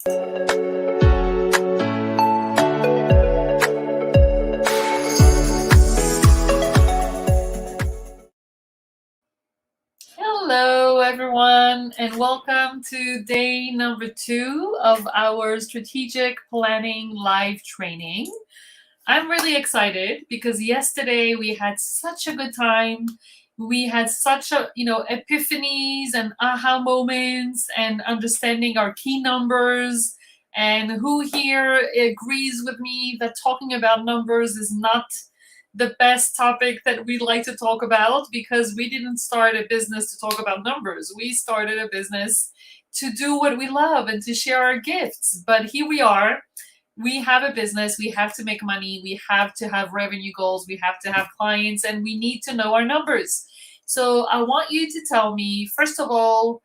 Hello, everyone, and welcome to day number 2 of our strategic planning live training. I'm really excited because yesterday we had such a good time. We had such epiphanies and aha moments and understanding our key numbers. And who here agrees with me that talking about numbers is not the best topic that we'd like to talk about, because we didn't start a business to talk about numbers. We started a business to do what we love and to share our gifts. But here we are. We have a business, we have to make money, we have to have revenue goals, we have to have clients, and we need to know our numbers. So I want you to tell me, first of all,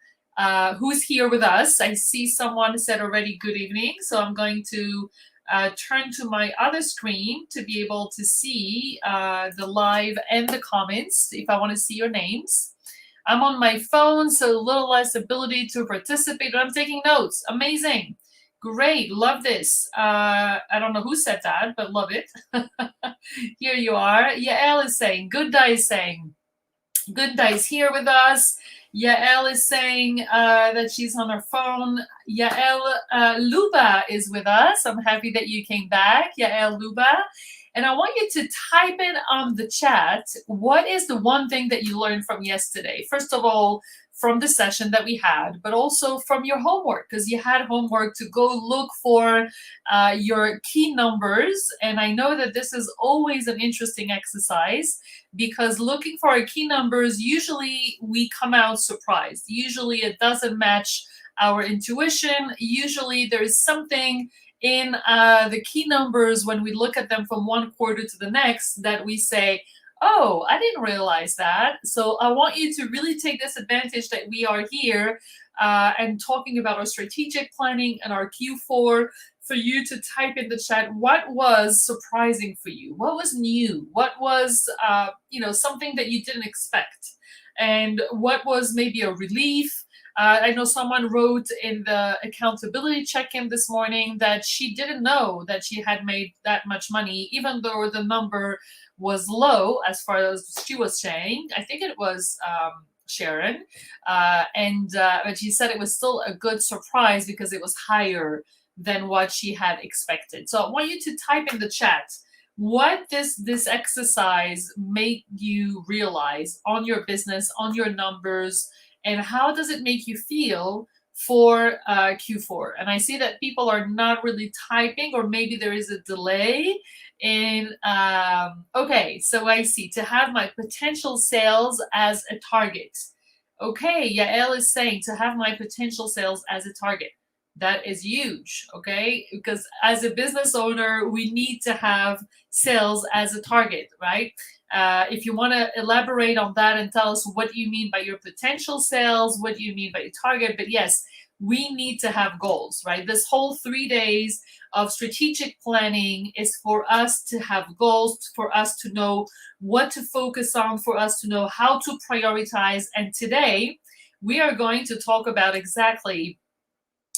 who's here with us. I see someone said already good evening, so I'm going to turn to my other screen to be able to see the live and the comments if I want to see your names. I'm on my phone, so a little less ability to participate, but I'm taking notes. Amazing. Great, love this. I don't know who said that, but love it. Here you are. Yael is saying, Gunda is saying, Gunda is here with us. Yael is saying that she's on her phone. Yael Luba is with us. I'm happy that you came back, Yael Luba. And I want you to type in on the chat, what is the one thing that you learned from yesterday? First of all, from the session that we had, but also from your homework, because you had homework to go look for your key numbers. And I know that this is always an interesting exercise, because looking for our key numbers, usually we come out surprised. Usually it doesn't match our intuition. Usually there is something in the key numbers when we look at them from one quarter to the next that we say, oh, I didn't realize that. So I want you to really take this advantage that we are here and talking about our strategic planning and our Q4, for you to type in the chat what was surprising for you, what was new, what was something that you didn't expect, and what was maybe a relief. I know someone wrote in the accountability check-in this morning that she didn't know that she had made that much money, even though the number was low as far as she was saying. I think it was Sharon. But she said it was still a good surprise because it was higher than what she had expected. So I want you to type in the chat what this exercise made you realize on your business, on your numbers, and how does it make you feel for Q4. And I see that people are not really typing, or maybe there is a delay in, okay, so I see, to have my potential sales as a target. Okay, Yael is saying to have my potential sales as a target. That is huge, okay? Because as a business owner, we need to have sales as a target, right? If you want to elaborate on that and tell us what you mean by your potential sales, what do you mean by your target? But yes, we need to have goals, right? This whole 3 days of strategic planning is for us to have goals, for us to know what to focus on, for us to know how to prioritize. And today, we are going to talk about exactly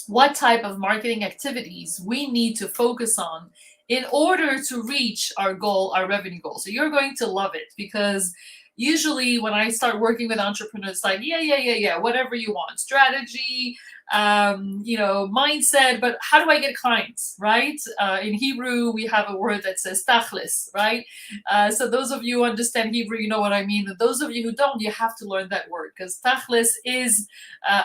what type of marketing activities we need to focus on in order to reach our goal, our revenue goal. So you're going to love it, because usually when I start working with entrepreneurs, it's like, yeah, whatever you want, strategy, mindset, but how do I get clients, right? In Hebrew, we have a word that says tachlis, right? So those of you who understand Hebrew, you know what I mean. And those of you who don't, you have to learn that word, because tachlis is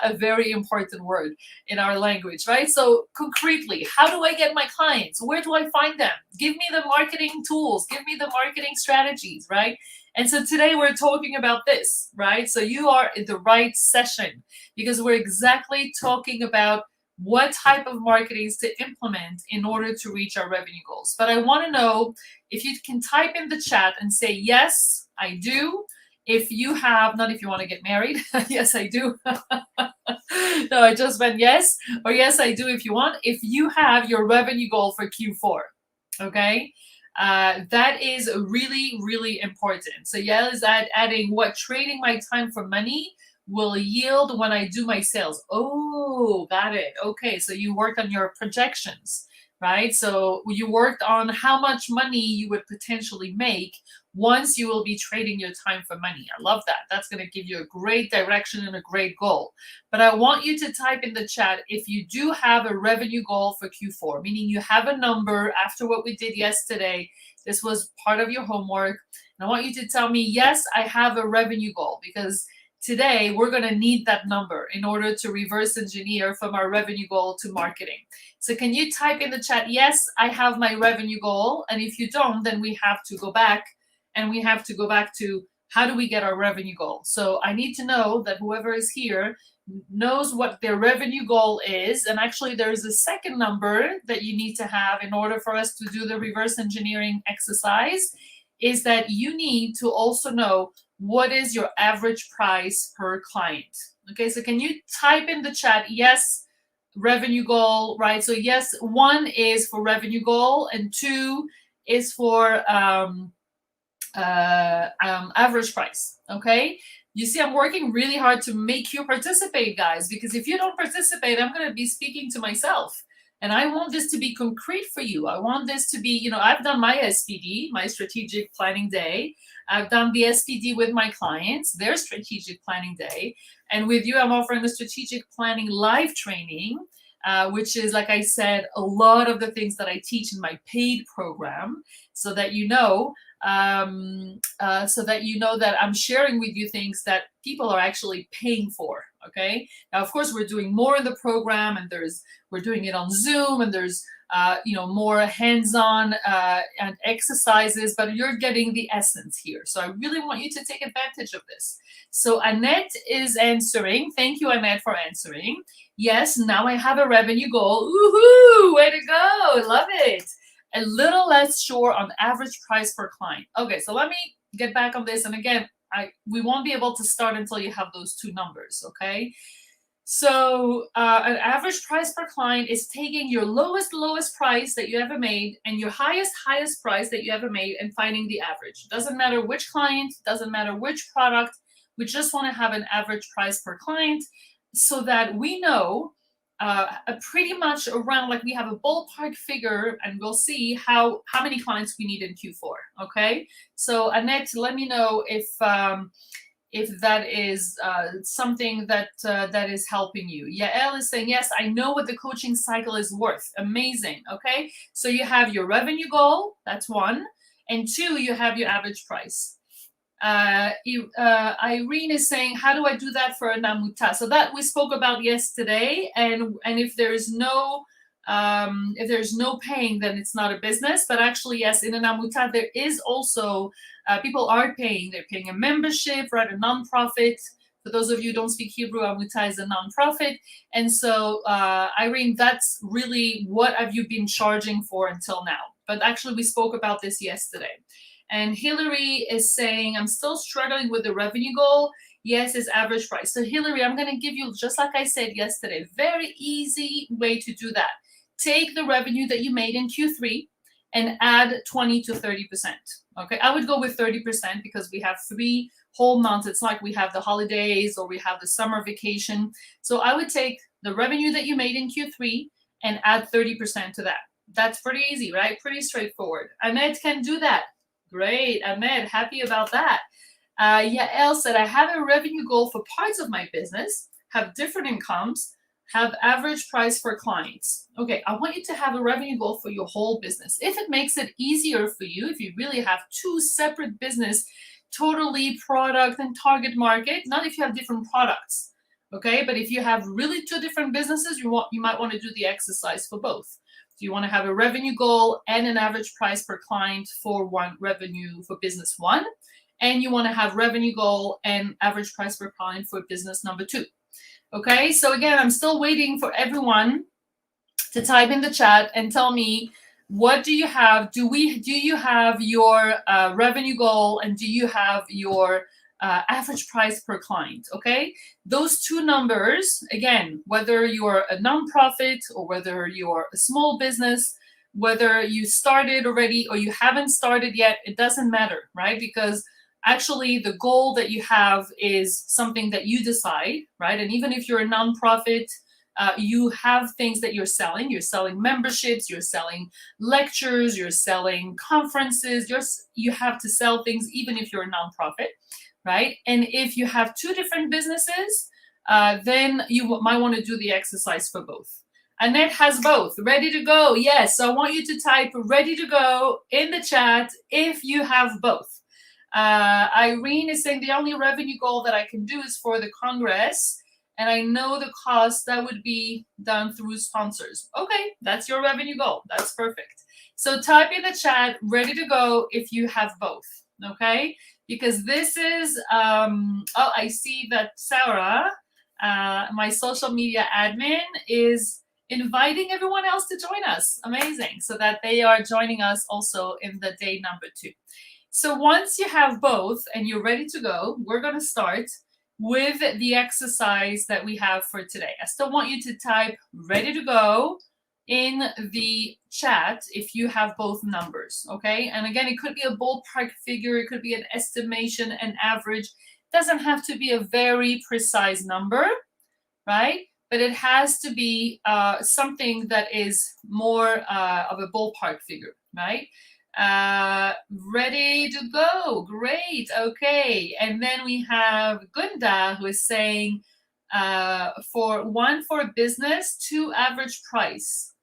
a very important word in our language, right? So concretely, how do I get my clients? Where do I find them? Give me the marketing tools, give me the marketing strategies, right? And so today we're talking about this, right? So you are in the right session, because we're exactly talking about what type of marketings to implement in order to reach our revenue goals. But I want to know if you can type in the chat and say, yes, I do. If you have, not if you want to get married. Yes, I do. No, I just meant yes, or yes, I do if you want. If you have your revenue goal for Q4, okay? That is really, really important. So yeah, is that adding what? Trading my time for money. will yield when I do my sales. Oh, got it. Okay, so you worked on your projections, right? So you worked on how much money you would potentially make once you will be trading your time for money. I love that. That's going to give you a great direction and a great goal. But I want you to type in the chat if you do have a revenue goal for Q4, meaning you have a number after what we did yesterday. This was part of your homework. And I want you to tell me, yes, I have a revenue goal, because today we're going to need that number in order to reverse engineer from our revenue goal to marketing. So can you type in the chat, yes, I have my revenue goal? And if you don't, then we have to go back and we have to go back to how do we get our revenue goal? So I need to know that whoever is here knows what their revenue goal is. And actually there's a second number that you need to have in order for us to do the reverse engineering exercise, is that you need to also know what is your average price per client. Okay, so can you type in the chat, yes, revenue goal, right? So yes, 1 is for revenue goal and 2 is for average price. Okay, you see, I'm working really hard to make you participate, guys, because if you don't participate, I'm going to be speaking to myself. And I want this to be concrete for you. I want this to be, you know, I've done my SPD, my strategic planning day. I've done the SPD with my clients, their strategic planning day. And with you, I'm offering the strategic planning live training, which is, like I said, a lot of the things that I teach in my paid program, so that you know that I'm sharing with you things that people are actually paying for. Okay. Now, of course, we're doing more in the program, and we're doing it on Zoom, and there's more hands-on and exercises, but you're getting the essence here. So I really want you to take advantage of this. So Annette is answering. Thank you, Annette, for answering. Yes, now I have a revenue goal. Woohoo! Way to go! Love it. A little less sure on average price per client. Okay, so let me get back on this. And again, we won't be able to start until you have those two numbers, okay? So an average price per client is taking your lowest price that you ever made and your highest price that you ever made and finding the average. Doesn't matter which client, doesn't matter which product. We just want to have an average price per client so that we know pretty much around, like we have a ballpark figure, and we'll see how many clients we need in Q4. Okay, so Annette, let me know if that is something that is helping you. Yael is saying, yes, I know what the coaching cycle is worth. Amazing. Okay, so you have your revenue goal, that's 1, and 2, you have your average price. Irene is saying, how do I do that for an amuta? So that we spoke about yesterday, and if there's no paying, then it's not a business. But actually, yes, in an amuta there is also people are paying. They're paying a membership, right? A nonprofit. For those of you who don't speak Hebrew, amuta is a nonprofit. And so, Irene, that's really what have you been charging for until now? But actually, we spoke about this yesterday. And Hillary is saying, I'm still struggling with the revenue goal. Yes, it's average price. So Hillary, I'm going to give you, just like I said yesterday, very easy way to do that. Take the revenue that you made in Q3 and add 20 to 30%. Okay, I would go with 30% because we have 3 whole months. It's like we have the holidays or we have the summer vacation. So I would take the revenue that you made in Q3 and add 30% to that. That's pretty easy, right? Pretty straightforward. Annette can do that. Great, Ahmed, happy about that. Yael said, I have a revenue goal for parts of my business, have different incomes, have average price for clients. Okay, I want you to have a revenue goal for your whole business. If it makes it easier for you, if you really have 2 separate business, totally product and target market, not if you have different products, okay? But if you have really 2 different businesses, you might want to do the exercise for both. You want to have a revenue goal and an average price per client for revenue for business 1, and you want to have revenue goal and average price per client for business number 2. Okay, so again, I'm still waiting for everyone to type in the chat and tell me, what do you have? Do you have your revenue goal, and do you have your average price per client? Okay, those 2 numbers, again, whether you're a nonprofit or whether you're a small business, whether you started already or you haven't started yet, it doesn't matter, right? Because Actually, the goal that you have is something that you decide, right? And even if you're a nonprofit, you have things that you're selling. You're selling memberships, you're selling lectures, you're selling conferences. You have to sell things even if you're a nonprofit, right? And if you have two different businesses, then you might want to do the exercise for both. Annette has both. Ready to go? Yes. So I want you to type ready to go in the chat if you have both. Irene is saying the only revenue goal that I can do is for the Congress, and I know the cost that would be done through sponsors. Okay, that's your revenue goal. That's perfect. So type in the chat, ready to go if you have both, okay? Because this is, oh, I see that Sarah, my social media admin, is inviting everyone else to join us. Amazing. So that they are joining us also in the day number 2. So once you have both and you're ready to go, we're going to start with the exercise that we have for today. I still want you to type ready to go in the chat if you have both numbers, okay? And again, it could be a ballpark figure, it could be an estimation, an average. It doesn't have to be a very precise number, right? But it has to be something that is more of a ballpark figure, right? Ready to go. Great. Okay. And then we have Gunda, who is saying for business, 2 average price.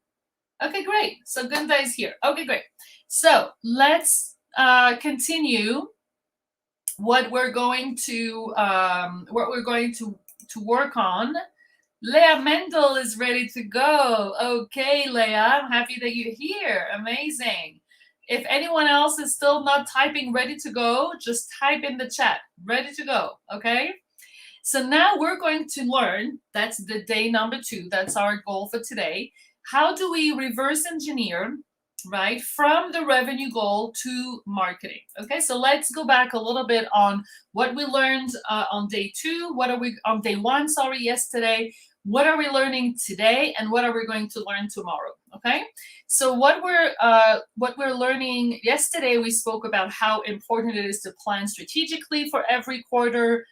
Okay, great. So Gunda is here. Okay, great. So let's continue what we're going to work on. Leah Mendel is ready to go. Okay, Leah, I'm happy that you're here. Amazing. If anyone else is still not typing ready to go, just type in the chat, ready to go, okay? So now we're going to learn, that's the day number 2, that's our goal for today. How do we reverse engineer, right, from the revenue goal to marketing? Okay, so let's go back a little bit on what we learned on day 2, on day 1, yesterday. What are we learning today, and what are we going to learn tomorrow? Okay, so what we're learning yesterday, we spoke about how important it is to plan strategically for every quarter.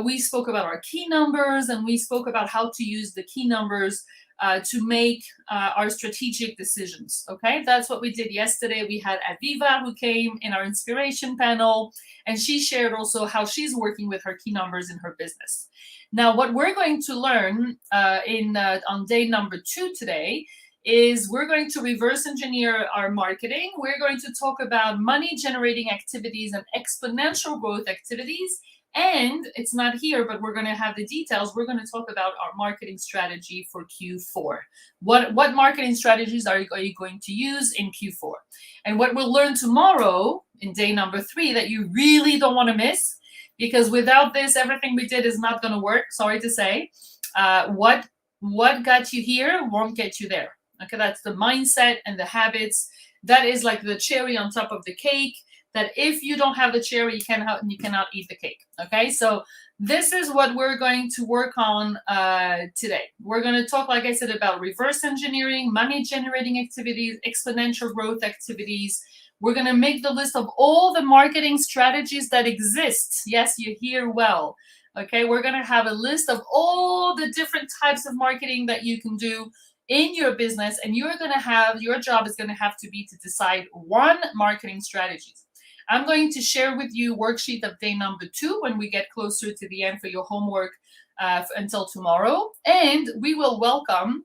We spoke about our key numbers, and we spoke about how to use the key numbers to make our strategic decisions. Okay, that's what we did yesterday. We had Aviva, who came in our inspiration panel, and she shared also how she's working with her key numbers in her business. Now, what we're going to learn on day number 2 today is we're going to reverse engineer our marketing. We're going to talk about money generating activities and exponential growth activities. And it's not here, but we're going to have the details. We're going to talk about our marketing strategy for Q4. What marketing strategies are you going to use in Q4? And what we'll learn tomorrow in day number 3 that you really don't want to miss, because without this, everything we did is not going to work. Sorry to say. What got you here won't get you there. Okay, that's the mindset and the habits. That is like the cherry on top of the cake. That if you don't have the cherry, you cannot eat the cake. Okay, so this is what we're going to work on today. We're going to talk, like I said, about reverse engineering, money generating activities, exponential growth activities. We're going to make the list of all the marketing strategies that exist. Yes, you hear well. Okay, we're going to have a list of all the different types of marketing that you can do in your business, and your job is going to have to be to decide one marketing strategy. I'm going to share with you worksheet of day number 2 when we get closer to the end for your homework until tomorrow. And we will welcome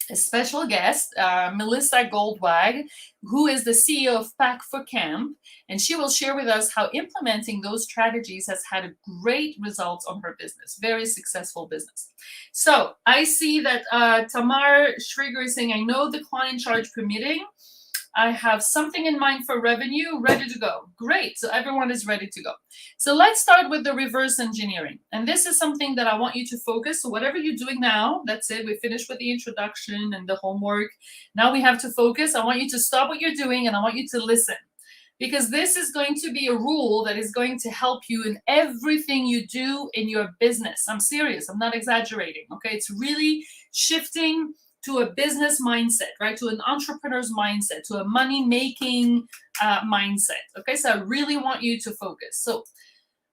a special guest, Melissa Goldwag, who is the CEO of Pack for Camp. And she will share with us how implementing those strategies has had a great results on her business, very successful business. So I see that Tamar Schriger is saying, I know the client in charge permitting. I have something in mind for revenue, ready to go. Great, so everyone is ready to go. So let's start with the reverse engineering. And this is something that I want you to focus. So whatever you're doing now, that's it. We finished with the introduction and the homework. Now we have to focus. I want you to stop what you're doing and I want you to listen. Because this is going to be a rule that is going to help you in everything you do in your business. I'm serious, I'm not exaggerating, okay? It's really shifting to a business mindset, right? To an entrepreneur's mindset, to a money-making mindset. Okay, so I really want you to focus. So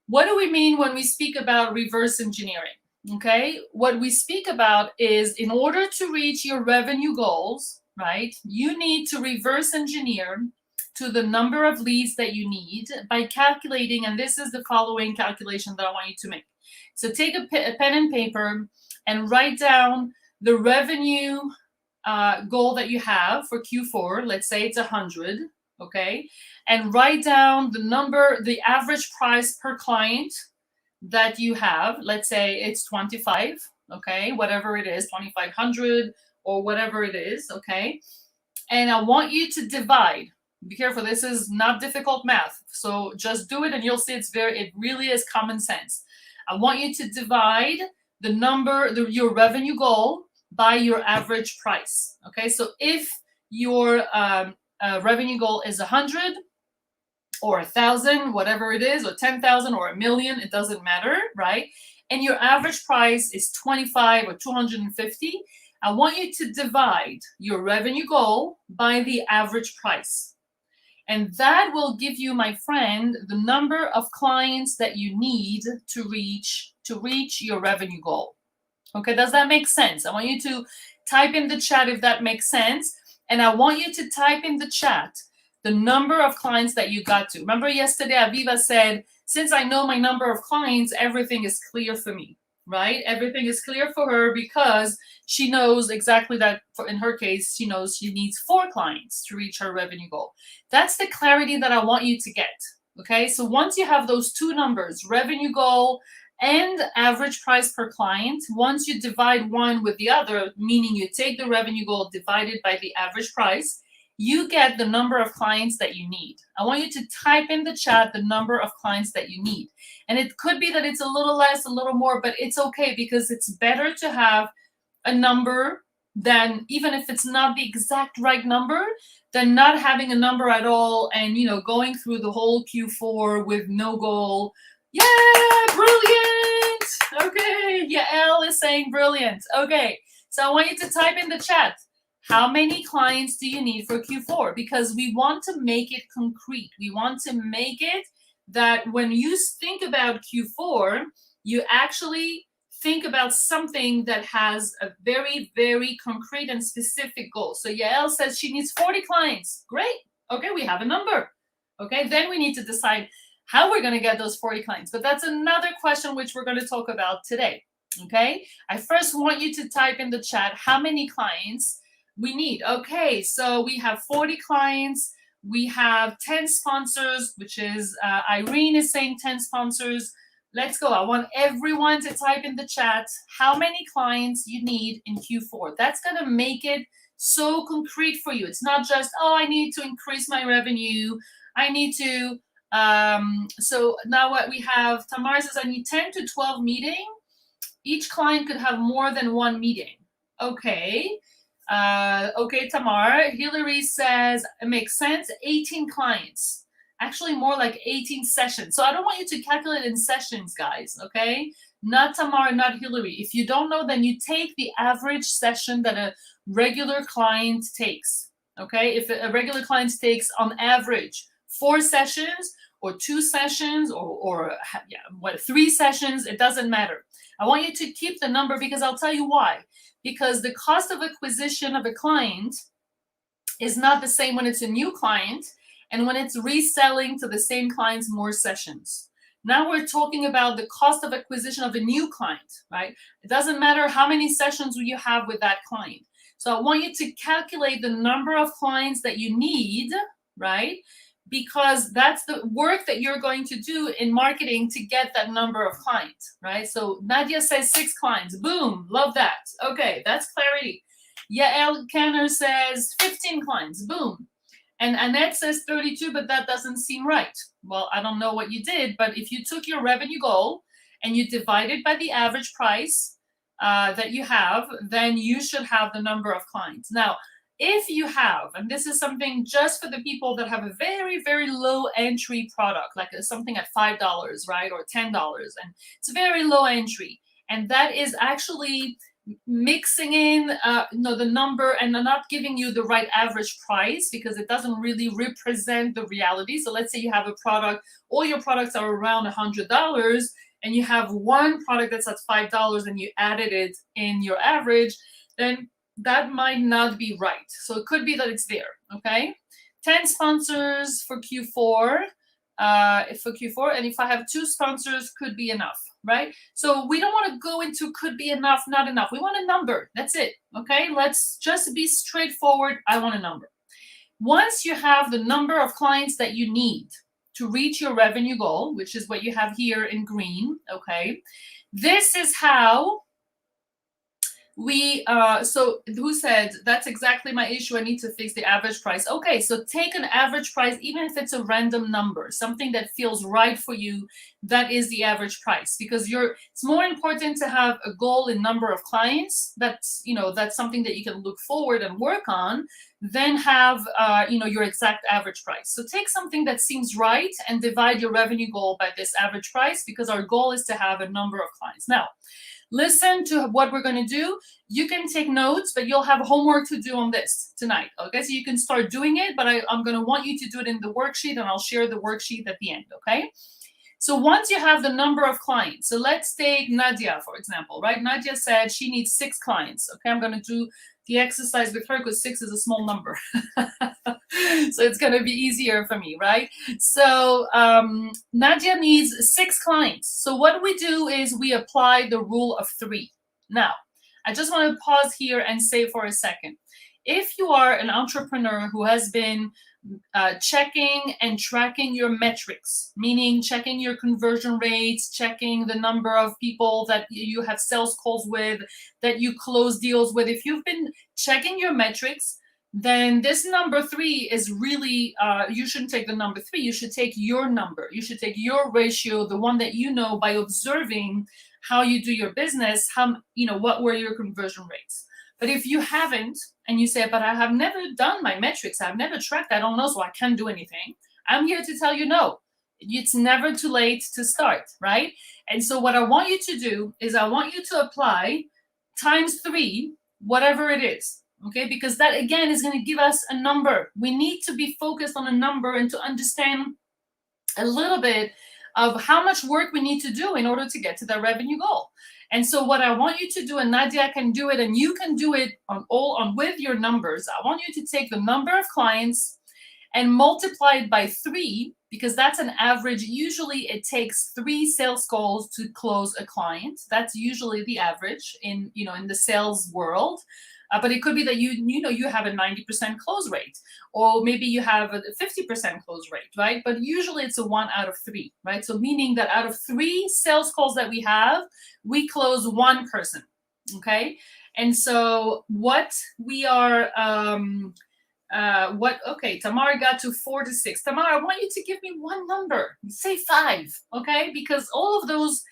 what do we mean when we speak about reverse engineering? Okay, what we speak about is in order to reach your revenue goals, right, you need to reverse engineer to the number of leads that you need by calculating, and this is the following calculation that I want you to make. So take a pen and paper and write down the revenue goal that you have for Q4. Let's say it's 100, okay? And write down the average price per client that you have. Let's say it's 25, okay? Whatever it is, 2,500 or whatever it is, okay? And I want you to divide. Be careful, this is not difficult math. So just do it and you'll see it really is common sense. I want you to divide your revenue goal by your average price. Okay, so if your revenue goal is 100 or 1,000, whatever it is, or 10,000 or 1,000,000, it doesn't matter, right? And your average price is 25 or 250. I want you to divide your revenue goal by the average price. And that will give you, my friend, the number of clients that you need to reach your revenue goal. Okay, does that make sense? I want you to type in the chat if that makes sense. And I want you to type in the chat the number of clients that you got to. Remember yesterday, Aviva said, since I know my number of clients, everything is clear for me, right? Everything is clear for her because she knows exactly that, in her case, she knows she needs 4 clients to reach her revenue goal. That's the clarity that I want you to get, okay? So once you have those 2 numbers, revenue goal and average price per client, once you divide one with the other, meaning you take the revenue goal divided by the average price, you get the number of clients that you need. I want you to type in the chat the number of clients that you need. And it could be that it's a little less, a little more, but it's okay because it's better to have a number than, even if it's not the exact right number, than not having a number at all and, going through the whole Q4 with no goal. Yeah, brilliant. Okay, Yael is saying brilliant. Okay, so I want you to type in the chat. How many clients do you need for Q4? Because we want to make it concrete. We want to make it that when you think about Q4, you actually think about something that has a very, very concrete and specific goal. So Yael says she needs 40 clients. Great. Okay, we have a number. Okay, then we need to decide how we're going to get those 40 clients. But that's another question which we're going to talk about today. Okay, I first want you to type in the chat how many clients we need. Okay, so we have 40 clients. We have 10 sponsors, which is Irene is saying 10 sponsors. Let's go. I want everyone to type in the chat how many clients you need in Q4. That's going to make it so concrete for you. It's not just, oh, I need to increase my revenue. I need to, so now what we have, Tamara says, I need 10 to 12 meetings. Each client could have more than one meeting. Okay. Okay, Tamara. Hillary says, it makes sense, 18 clients. Actually, more like 18 sessions. So I don't want you to calculate in sessions, guys, okay? Not Tamara, not Hillary. If you don't know, then you take the average session that a regular client takes, okay? If a regular client takes, on average, 4 sessions or 2 sessions or 3 sessions, it doesn't matter. I want you to keep the number because I'll tell you why. Because the cost of acquisition of a client is not the same when it's a new client and when it's reselling to the same clients more sessions. Now we're talking about the cost of acquisition of a new client, right? It doesn't matter how many sessions you have with that client. So I want you to calculate the number of clients that you need, right? Because that's the work that you're going to do in marketing to get that number of clients, right? So Nadia says 6 clients. Boom, love that. Okay, that's clarity. Yael Kenner says 15 clients. Boom. And Annette says 32, but that doesn't seem right. Well, I don't know what you did, but if you took your revenue goal and you divided by the average price that you have, then you should have the number of clients. Now, if you have, and this is something just for the people that have a very, very low entry product, like something at $5, right, or $10, and it's very low entry, and that is actually mixing in the number and not giving you the right average price, because it doesn't really represent the reality. So let's say you have a product, all your products are around $100, and you have one product that's at $5 and you added it in your average, then that might not be right. So it could be that it's there. Okay, 10 sponsors for Q4. And if I have 2 sponsors, could be enough, right? So we don't want to go into could be enough, not enough. We want a number. That's it. Okay, let's just be straightforward. I want a number. Once you have the number of clients that you need to reach your revenue goal, which is what you have here in green, okay, this is how we so who said that's exactly my issue, I need to fix the average price. Okay, so take an average price, even if it's a random number, something that feels right for you. That is the average price, because it's more important to have a goal in number of clients. That's that's something that you can look forward and work on, than have your exact average price. So take something that seems right and divide your revenue goal by this average price, because our goal is to have a number of clients. Now, listen to what we're going to do. You can take notes, but you'll have homework to do on this tonight. Okay, so you can start doing it, but I'm going to want you to do it in the worksheet, and I'll share the worksheet at the end. Okay, so once you have the number of clients, so let's take Nadia, for example, right? Nadia said she needs 6 clients. Okay, I'm going to do the exercise with her because 6 is a small number. So it's going to be easier for me, right? So Nadia needs 6 clients. So what we do is we apply the rule of 3. Now, I just want to pause here and say for a second, if you are an entrepreneur who has been checking and tracking your metrics, meaning checking your conversion rates, checking the number of people that you have sales calls with, that you close deals with, if you've been checking your metrics, then this number 3 is really, you shouldn't take the number 3. You should take your number. You should take your ratio, the one that you know by observing how you do your business, what were your conversion rates. But if you haven't, and you say, but I have never done my metrics, I've never tracked, I don't know, so I can't do anything, I'm here to tell you, no, it's never too late to start, right? And so what I want you to do is I want you to apply times 3, whatever it is, okay? Because that, again, is going to give us a number. We need to be focused on a number and to understand a little bit of how much work we need to do in order to get to that revenue goal. And so what I want you to do, and Nadia can do it, and you can do it with your numbers, I want you to take the number of clients and multiply it by 3, because that's an average. Usually it takes 3 sales calls to close a client. That's usually the average in the sales world. But it could be that you have a 90% close rate, or maybe you have a 50% close rate, right? But usually it's a 1 out of 3, right? So meaning that out of 3 sales calls that we have, we close 1 person, okay? And so what we are, okay, Tamara got to 4 to 6. Tamara, I want you to give me one number. Say 5, okay? Because all of those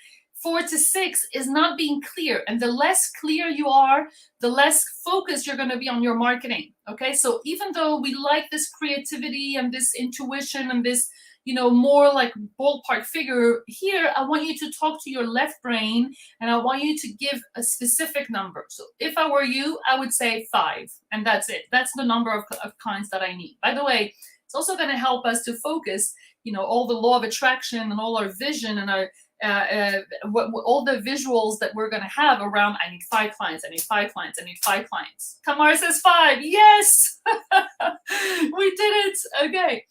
4 to 6 is not being clear. And the less clear you are, the less focused you're going to be on your marketing. Okay, so even though we like this creativity and this intuition and this, more like ballpark figure, here, I want you to talk to your left brain, and I want you to give a specific number. So if I were you, I would say 5, and that's it. That's the number of clients that I need. By the way, it's also going to help us to focus, all the law of attraction and all our vision and our all the visuals that we're going to have around, I need 5 clients, I need 5 clients, I need 5 clients. Tamara says 5. Yes! We did it. Okay.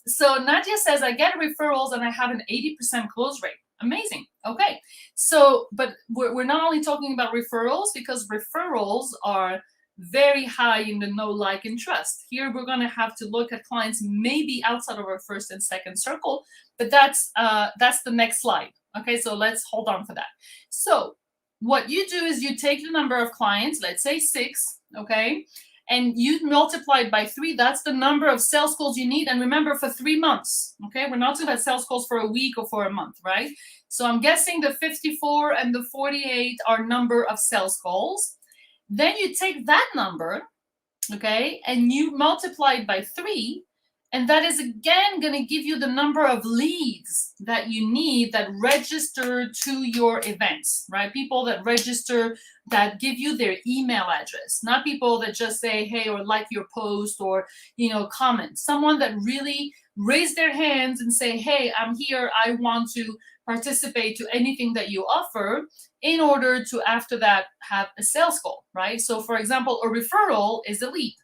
So Nadia says, I get referrals and I have an 80% close rate. Amazing. Okay. So, but we're not only talking about referrals, because referrals are very high in the know, like, and trust. Here we're going to have to look at clients maybe outside of our first and second circle, but that's the next slide. Okay, so let's hold on for that. So what you do is you take the number of clients, let's say 6, okay, and you multiply it by 3. That's the number of sales calls you need. And remember, for 3 months, okay, we're not talking about sales calls for a week or for a month, right? So I'm guessing the 54 and the 48 are number of sales calls. Then you take that number, okay, and you multiply it by 3, And that is again going to give you the number of leads that you need that register to your events, right? People that register, that give you their email address, not people that just say, hey, or like your post, or, comment. Someone that really raise their hands and say, hey, I'm here, I want to participate to anything that you offer, in order to, after that, have a sales call, right? So for example, a referral is a lead,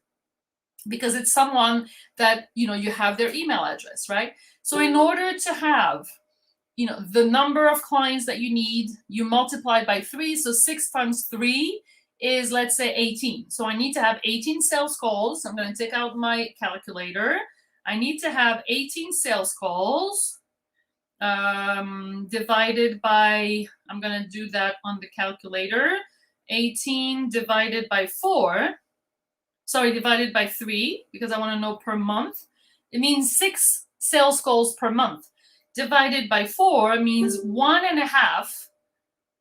because it's someone that, you have their email address, right? So in order to have, the number of clients that you need, you multiply by 3. So 6 times 3 is, let's say, 18. So I need to have 18 sales calls. I'm going to take out my calculator. I need to have 18 sales calls divided by, I'm going to do that on the calculator, 18 divided by 4. Sorry, divided by 3, because I want to know per month. It means 6 sales calls per month. Divided by 4 means 1.5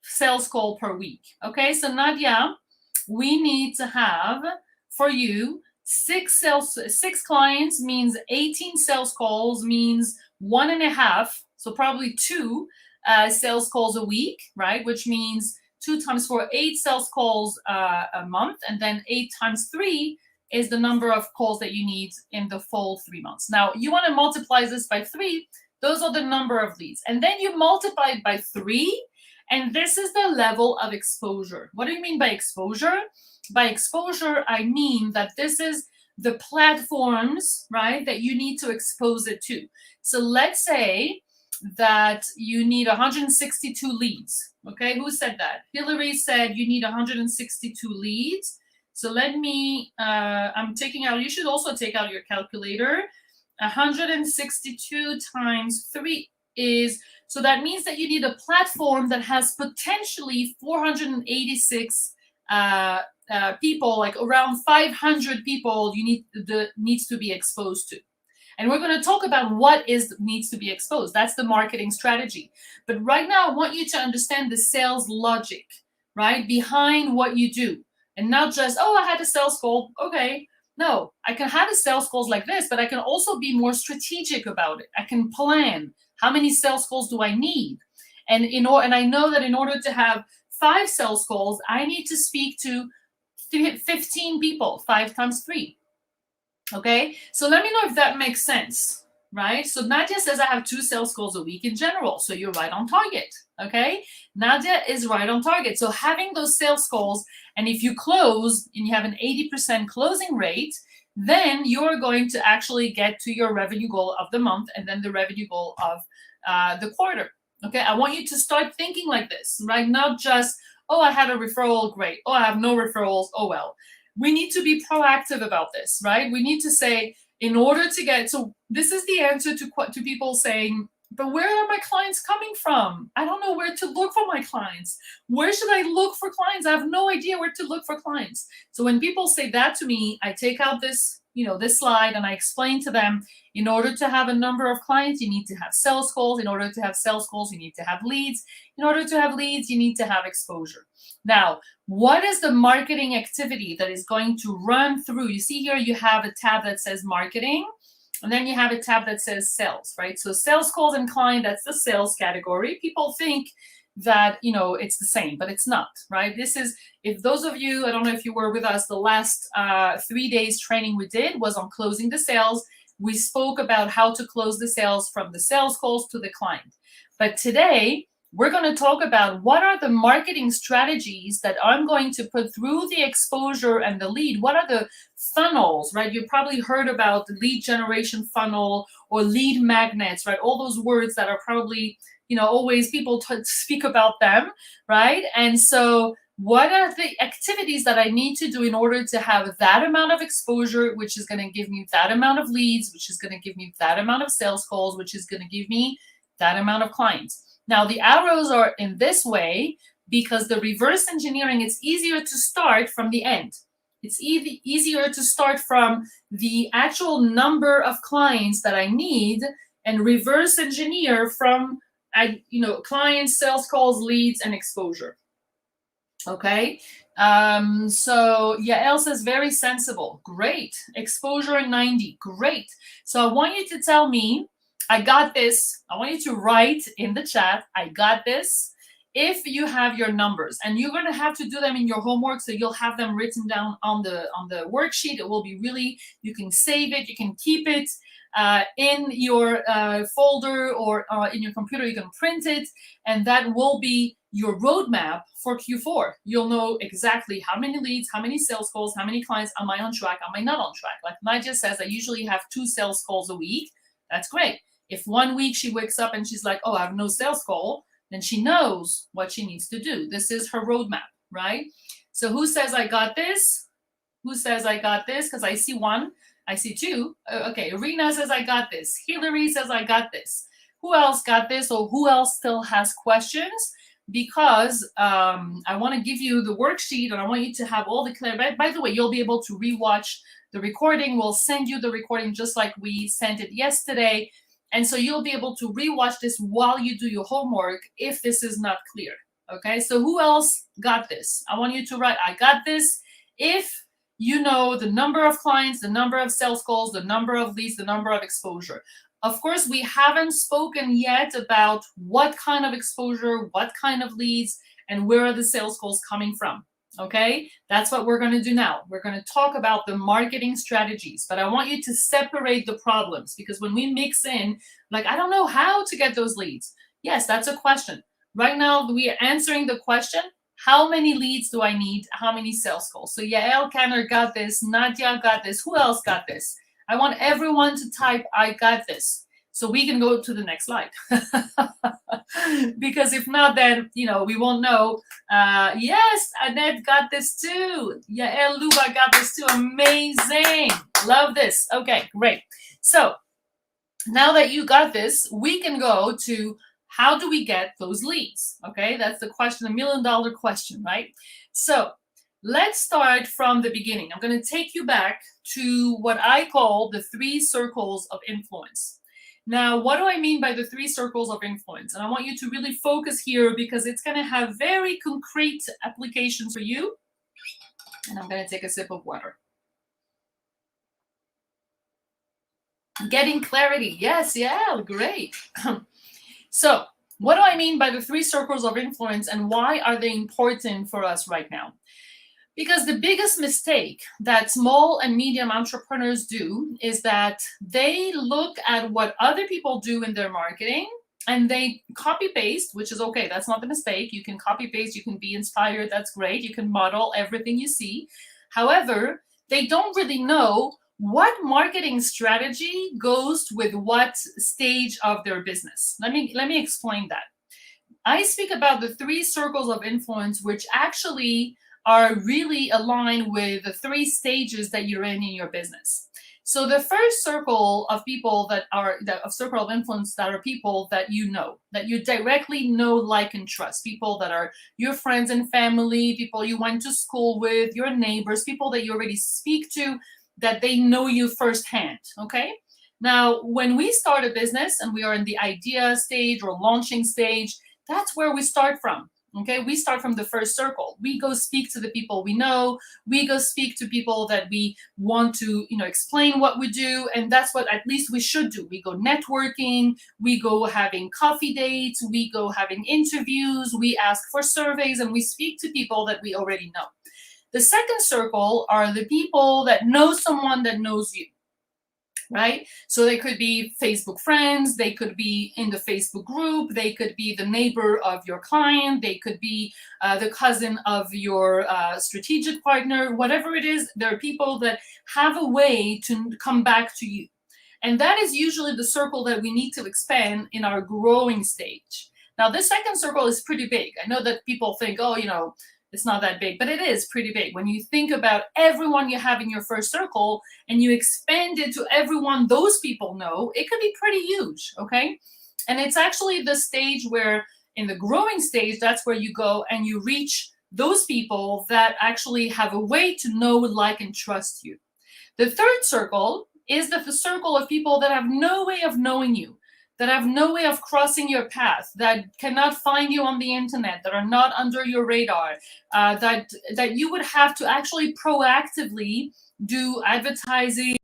sales call per week. Okay, so Nadia, we need to have, for you, 6 clients means 18 sales calls means 1.5, so probably 2 sales calls a week, right? Which means 2 times 4, 8 sales calls a month, and then 8 times 3 is the number of calls that you need in the full 3 months. Now, you want to multiply this by 3. Those are the number of leads. And then you multiply it by 3, and this is the level of exposure. What do you mean by exposure? By exposure, I mean that this is the platforms, right, that you need to expose it to. So let's say that you need 162 leads. Okay, who said that? Hillary said you need 162 leads. So let me, I'm taking out, you should also take out your calculator. 162 times 3 is, so that means that you need a platform that has potentially 486 people, like around 500 people needs to be exposed to. And we're going to talk about what needs to be exposed. That's the marketing strategy. But right now, I want you to understand the sales logic, right, behind what you do. And not just, oh, I had a sales call. Okay. No, I can have a sales calls like this, but I can also be more strategic about it. I can plan how many sales calls do I need. And I know that in order to have 5 sales calls, I need to speak to 15 people, 5 times 3. Okay, so let me know if that makes sense, right? So Nadia says I have 2 sales calls a week in general. So you're right on target, okay? Nadia is right on target. So having those sales calls, and if you close and you have an 80% closing rate, then you're going to actually get to your revenue goal of the month and then the revenue goal of the quarter, okay? I want you to start thinking like this, right? Not just, oh, I had a referral, great. Oh, I have no referrals, oh, well. We need to be proactive about this, right? We need to say, in order to get, so this is the answer to people saying, but where are my clients coming from? I don't know where to look for my clients. Where should I look for clients? I have no idea where to look for clients. So when people say that to me, I take out this, this slide and I explain to them, in order to have a number of clients, you need to have sales calls. In order to have sales calls, you need to have leads. In order to have leads, you need to have exposure. Now, what is the marketing activity that is going to run through? You see here, you have a tab that says marketing, and then you have a tab that says sales, right? So sales calls and client, that's the sales category. People think that, it's the same, but it's not, right? This is, if those of you, I don't know if you were with us, the last 3 days training we did was on closing the sales. We spoke about how to close the sales from the sales calls to the client. But today, we're going to talk about what are the marketing strategies that I'm going to put through the exposure and the lead. What are the funnels, right? You probably heard about the lead generation funnel or lead magnets, right? All those words that are probably, always people speak about them, right? And so what are the activities that I need to do in order to have that amount of exposure, which is going to give me that amount of leads, which is going to give me that amount of sales calls, which is going to give me that amount of clients. Now, the arrows are in this way because the reverse engineering, it's easier to start from the end. It's easier to start from the actual number of clients that I need and reverse engineer from, clients, sales calls, leads, and exposure. Okay, So Yael says very sensible. Great. Exposure 90. Great. So I want you to tell me, I got this. I want you to write in the chat, I got this. If you have your numbers, and you're going to have to do them in your homework, so you'll have them written down on the worksheet. It will be really, you can save it, you can keep it in your folder or in your computer. You can print it, and that will be your roadmap for Q4. You'll know exactly how many leads, how many sales calls, how many clients. Am I on track? Am I not on track? Like Nadia says, I usually have 2 sales calls a week. That's great. If one week she wakes up and she's like, oh, I have no sales call, then she knows what she needs to do. This is her roadmap, right? So who says I got this? Who says I got this? Because I see 1, I see 2. Okay, Irina says I got this. Hillary says I got this. Who else got this? Or who else still has questions? Because I want to give you the worksheet, and I want you to have all the clear. By the way, you'll be able to rewatch the recording. We'll send you the recording just like we sent it yesterday. And so you'll be able to rewatch this while you do your homework if this is not clear. Okay, so who else got this? I want you to write, I got this. If you know the number of clients, the number of sales calls, the number of leads, the number of exposure. Of course, we haven't spoken yet about what kind of exposure, what kind of leads, and where are the sales calls coming from. Okay, that's what we're going to do now. We're going to talk about the marketing strategies, but I want you to separate the problems, because when we mix in, like, I don't know how to get those leads. Yes, that's a question. Right now, we are answering the question, how many leads do I need? How many sales calls? So Yael Kanner got this. Nadia got this. Who else got this? I want everyone to type, I got this, so we can go to the next slide. Because if not, then, we won't know. Yes, Annette got this too. Yael Luba got this too. Amazing. Love this. Okay, great. So now that you got this, we can go to how do we get those leads? Okay, that's the question, $1 million question, right? So let's start from the beginning. I'm going to take you back to what I call the 3 circles of influence. Now, what do I mean by the 3 circles of influence? And I want you to really focus here, because it's going to have very concrete applications for you. And I'm going to take a sip of water. Getting clarity. Yes, yeah, great. So what do I mean by the 3 circles of influence, and why are they important for us right now? Because the biggest mistake that small and medium entrepreneurs do is that they look at what other people do in their marketing and they copy paste, which is okay. That's not the mistake. You can copy paste, you can be inspired. That's great. You can model everything you see. However, they don't really know what marketing strategy goes with what stage of their business. Let me explain that. I speak about the 3 circles of influence, which actually are really aligned with the 3 stages that you're in your business. So the first circle of people that are a circle of influence, that are people that you know, that you directly know, like, and trust, people that are your friends and family, people you went to school with, your neighbors, people that you already speak to, that they know you firsthand. Okay. Now, when we start a business and we are in the idea stage or launching stage, that's where we start from. Okay, we start from the first circle. We go speak to the people we know. We go speak to people that we want to, explain what we do. And that's what at least we should do. We go networking. We go having coffee dates. We go having interviews. We ask for surveys, and we speak to people that we already know. The second circle are the people that know someone that knows you. Right? So they could be Facebook friends, they could be in the Facebook group, they could be the neighbor of your client, they could be the cousin of your strategic partner, whatever it is. There are people that have a way to come back to you. And that is usually the circle that we need to expand in our growing stage. Now, this second circle is pretty big. I know that people think, oh, it's not that big, but it is pretty big. When you think about everyone you have in your first circle and you expand it to everyone those people know, it could be pretty huge, okay? And it's actually the stage where, in the growing stage, that's where you go and you reach those people that actually have a way to know, like, and trust you. The third circle is the circle of people that have no way of knowing you. that have no way of crossing your path, that cannot find you on the internet, that are not under your radar, that you would have to actually proactively do advertising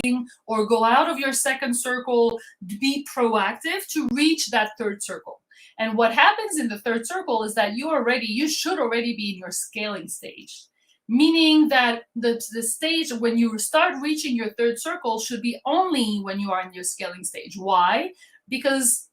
or go out of your second circle, be proactive to reach that third circle. And what happens in the third circle is that you should already be in your scaling stage. Meaning that the stage when you start reaching your third circle should be only when you are in your scaling stage. Why? Because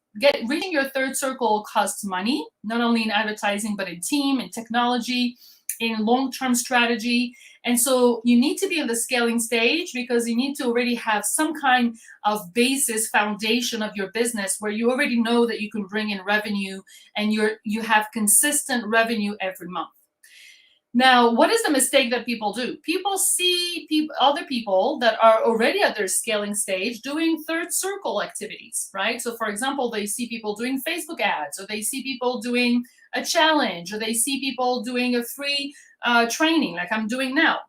reaching your third circle costs money, not only in advertising, but in team, in technology, in long-term strategy. And so you need to be in the scaling stage because you need to already have some kind of basis foundation of your business where you already know that you can bring in revenue and you have consistent revenue every month. Now, what is the mistake that people do? People see other people that are already at their scaling stage doing third circle activities, right? So for example, they see people doing Facebook ads, or they see people doing a challenge, or they see people doing a free training like I'm doing now,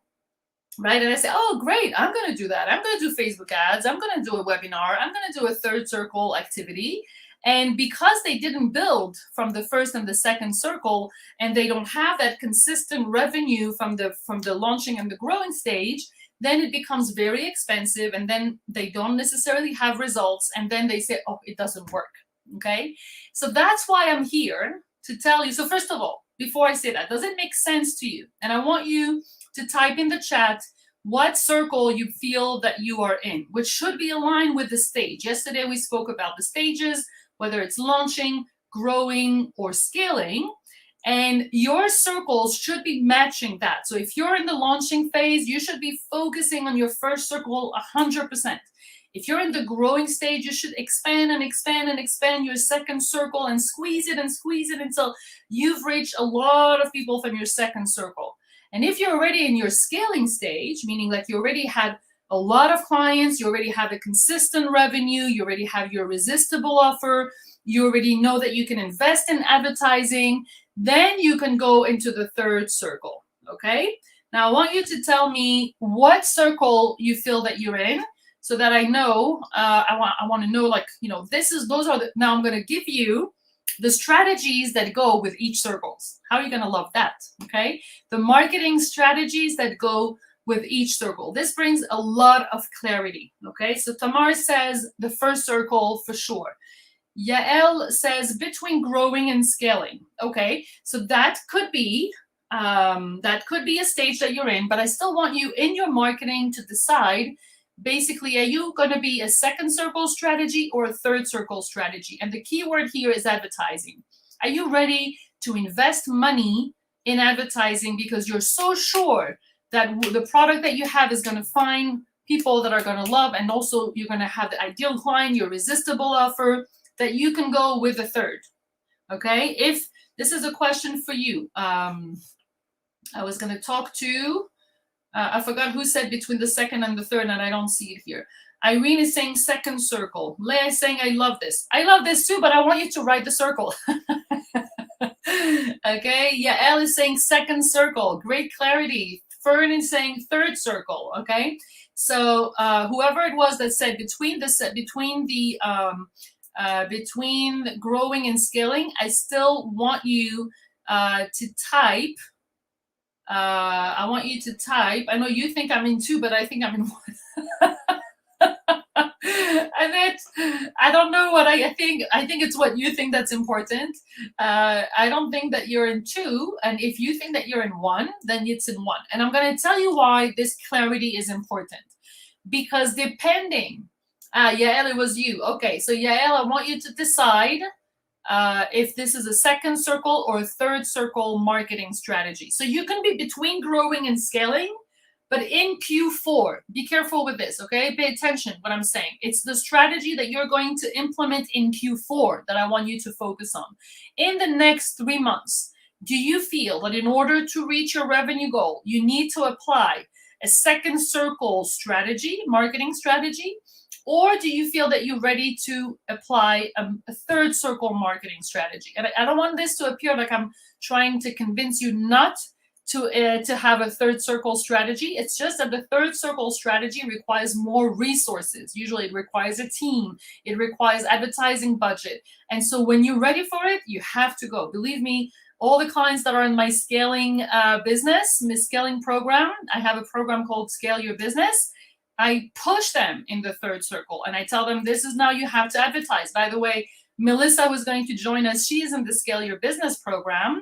right? And I say, oh, great, I'm going to do that. I'm going to do Facebook ads. I'm going to do a webinar. I'm going to do a third circle activity. And because they didn't build from the first and the second circle, and they don't have that consistent revenue from the launching and the growing stage, then it becomes very expensive, and then they don't necessarily have results, and then they say, oh, it doesn't work, okay? So that's why I'm here to tell you. So first of all, before I say that, does it make sense to you? And I want you to type in the chat what circle you feel that you are in, which should be aligned with the stage. Yesterday, we spoke about the stages, whether it's launching, growing, or scaling, and your circles should be matching that. So if you're in the launching phase, you should be focusing on your first circle 100%. If you're in the growing stage, you should expand and expand and expand your second circle and squeeze it until you've reached a lot of people from your second circle. And if you're already in your scaling stage, meaning like you already had a lot of clients, you already have a consistent revenue, you already have your irresistible offer, you already know that you can invest in advertising, then you can go into the third circle, okay? Now I want you to tell me what circle you feel that you're in so that I know, I want to know, like, you know, now I'm going to give you the strategies that go with each circles. How are you going to love that, okay? The marketing strategies that go with each circle. This brings a lot of clarity, okay? So Tamar says the first circle for sure. Yael says between growing and scaling. Okay, so that could be a stage that you're in, but I still want you in your marketing to decide, basically, are you going to be a second circle strategy or a third circle strategy? And the key word here is advertising. Are you ready to invest money in advertising because you're so sure that the product that you have is going to find people that are going to love, and also you're going to have the ideal client, your irresistible offer, that you can go with a third, okay? If this is a question for you, I was going to talk to, I forgot who said between the second and the third, and I don't see it here. Irene is saying second circle. Leah is saying, I love this. I love this too, but I want you to write the circle. Okay, Yael is saying second circle. Great clarity. Fern is saying third circle, okay? So whoever it was that said between growing and scaling, I still want you to type. I want you to type. I know you think I'm in two, but I think I'm in one. And I don't know what I think. I think it's what you think that's important. I don't think that you're in two. And if you think that you're in one, then it's in one. And I'm going to tell you why this clarity is important. Because depending, Yael, it was you. Okay, so Yael, I want you to decide if this is a second circle or a third circle marketing strategy. So you can be between growing and scaling, but in Q4, be careful with this, okay? Pay attention what I'm saying. It's the strategy that you're going to implement in Q4 that I want you to focus on. In the next 3 months, do you feel that in order to reach your revenue goal, you need to apply a second circle strategy, marketing strategy? Or do you feel that you're ready to apply a third circle marketing strategy? And I don't want this to appear like I'm trying to convince you not to have a third circle strategy. It's just that the third circle strategy requires more resources. Usually it requires a team. It requires advertising budget. And so when you're ready for it, you have to go. Believe me, all the clients that are in my scaling business, my scaling program, I have a program called Scale Your Business. I push them in the third circle and I tell them, this is now you have to advertise. By the way, Melissa was going to join us. She is in the Scale Your Business program.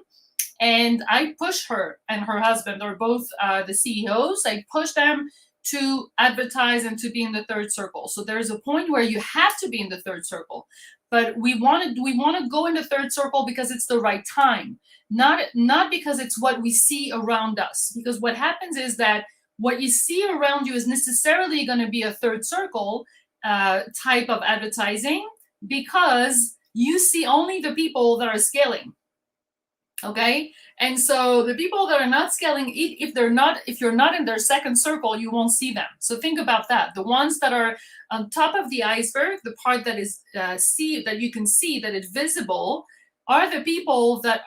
And I push her and her husband, are both the CEOs. I push them to advertise and to be in the third circle. So there's a point where you have to be in the third circle. But we want to go in the third circle because it's the right time, not because it's what we see around us. Because what happens is that what you see around you is necessarily going to be a third circle type of advertising, because you see only the people that are scaling. Okay, and so the people that are not scaling, if you're not in their second circle, you won't see them. So think about that. The ones that are on top of the iceberg, the part that is that you can see, that is visible, are the people that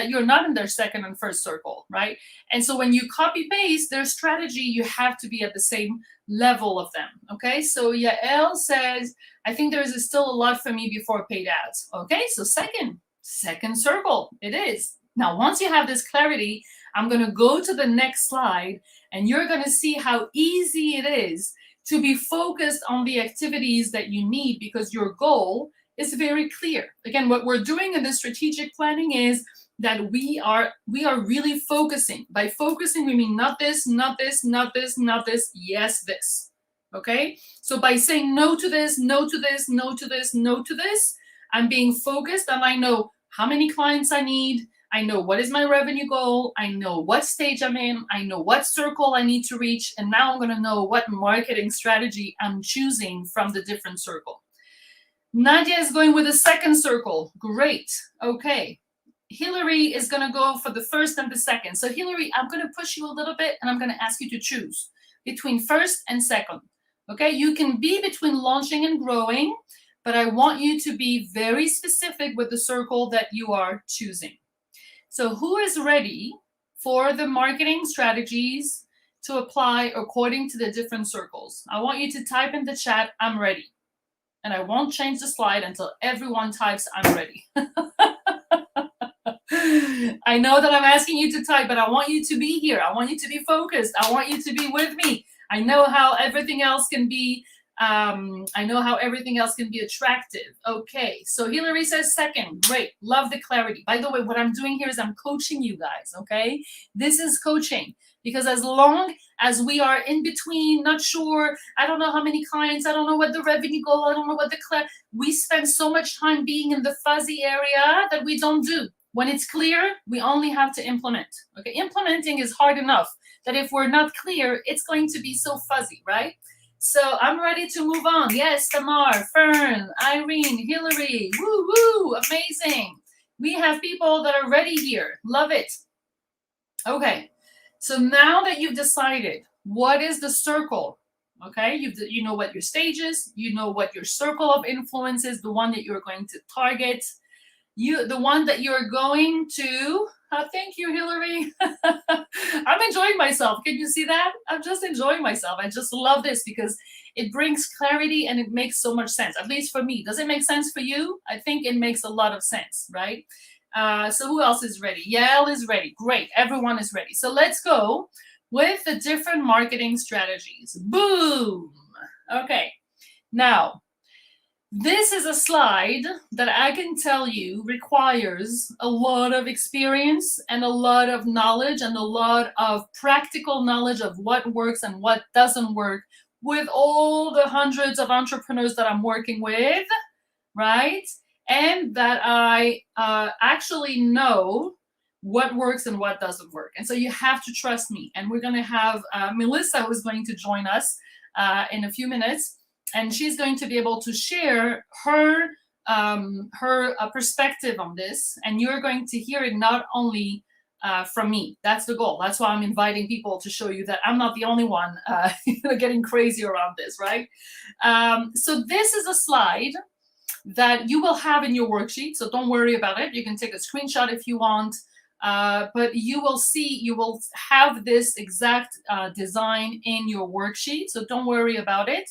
you're not in their second and first circle, right? And so when you copy paste their strategy, you have to be at the same level of them. Okay, so Yael says, I think there is still a lot for me before paid ads. Okay, so second circle it is. Now, once you have this clarity, I'm going to go to the next slide and you're going to see how easy it is to be focused on the activities that you need, because your goal is very clear. Again, what we're doing in the strategic planning is that we are really focusing. By focusing, we mean not this, not this, not this, not this, yes, this. Okay, so by saying no to this, no to this, no to this, no to this, I'm being focused and I know how many clients I need. I know what is my revenue goal. I know what stage I'm in. I know what circle I need to reach. And now I'm going to know what marketing strategy I'm choosing from the different circle. Nadia is going with the second circle. Great. Okay. Hillary is going to go for the first and the second. So Hillary, I'm going to push you a little bit and I'm going to ask you to choose between first and second. Okay. You can be between launching and growing, but I want you to be very specific with the circle that you are choosing. So who is ready for the marketing strategies to apply according to the different circles? I want you to type in the chat, I'm ready. And I won't change the slide until everyone types, I'm ready. I know that I'm asking you to type, but I want you to be here. I want you to be focused. I want you to be with me. I know how everything else can be attractive. Okay, so Hillary says second. Great, love the clarity. By the way, what I'm doing here is I'm coaching you guys, okay? This is coaching, because as long as we are in between, not sure, I don't know how many clients, I don't know what the revenue goal, I don't know what we spend so much time being in the fuzzy area that we don't do. When it's clear, we only have to implement. Okay, implementing is hard enough that if we're not clear, it's going to be so fuzzy, right? So I'm ready to move on. Yes, Tamar, Fern, Irene, Hillary, woo woo, amazing. We have people that are ready here. Love it. Okay, so now that you've decided what is the circle, okay, you know what your stage is, you know what your circle of influence is, the one that you're going to target, the one that you're going to, thank you, Hillary. I'm enjoying myself. Can you see that? I'm just enjoying myself. I just love this because it brings clarity and it makes so much sense, at least for me. Does it make sense for you? I think it makes a lot of sense, right? So who else is ready? Yael is ready. Great. Everyone is ready. So let's go with the different marketing strategies. Boom. Okay. Now, this is a slide that I can tell you requires a lot of experience and a lot of knowledge and a lot of practical knowledge of what works and what doesn't work with all the hundreds of entrepreneurs that I'm working with, right? And that I actually know what works and what doesn't work. And so you have to trust me. And we're going to have Melissa, who's going to join us in a few minutes. And she's going to be able to share her perspective on this. And you're going to hear it not only from me. That's the goal. That's why I'm inviting people to show you that I'm not the only one getting crazy around this, right? So this is a slide that you will have in your worksheet. So don't worry about it. You can take a screenshot if you want. But you will have this exact design in your worksheet, so don't worry about it.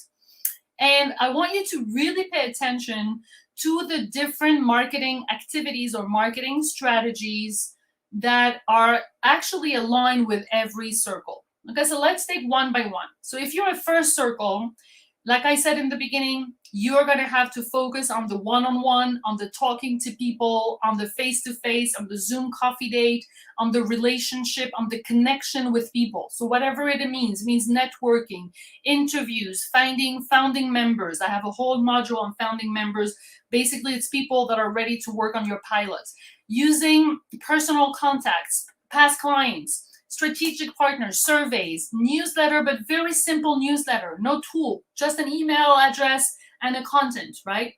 And I want you to really pay attention to the different marketing activities or marketing strategies that are actually aligned with every circle. Okay, so let's take one by one. So if you're a first circle, like I said in the beginning, you're going to have to focus on the one-on-one, on the talking to people, on the face-to-face, on the Zoom coffee date, on the relationship, on the connection with people. So whatever it means networking, interviews, founding members. I have a whole module on founding members. Basically, it's people that are ready to work on your pilots. Using personal contacts, past clients, strategic partners, surveys, newsletter, but very simple newsletter, no tool, just an email address and a content, right?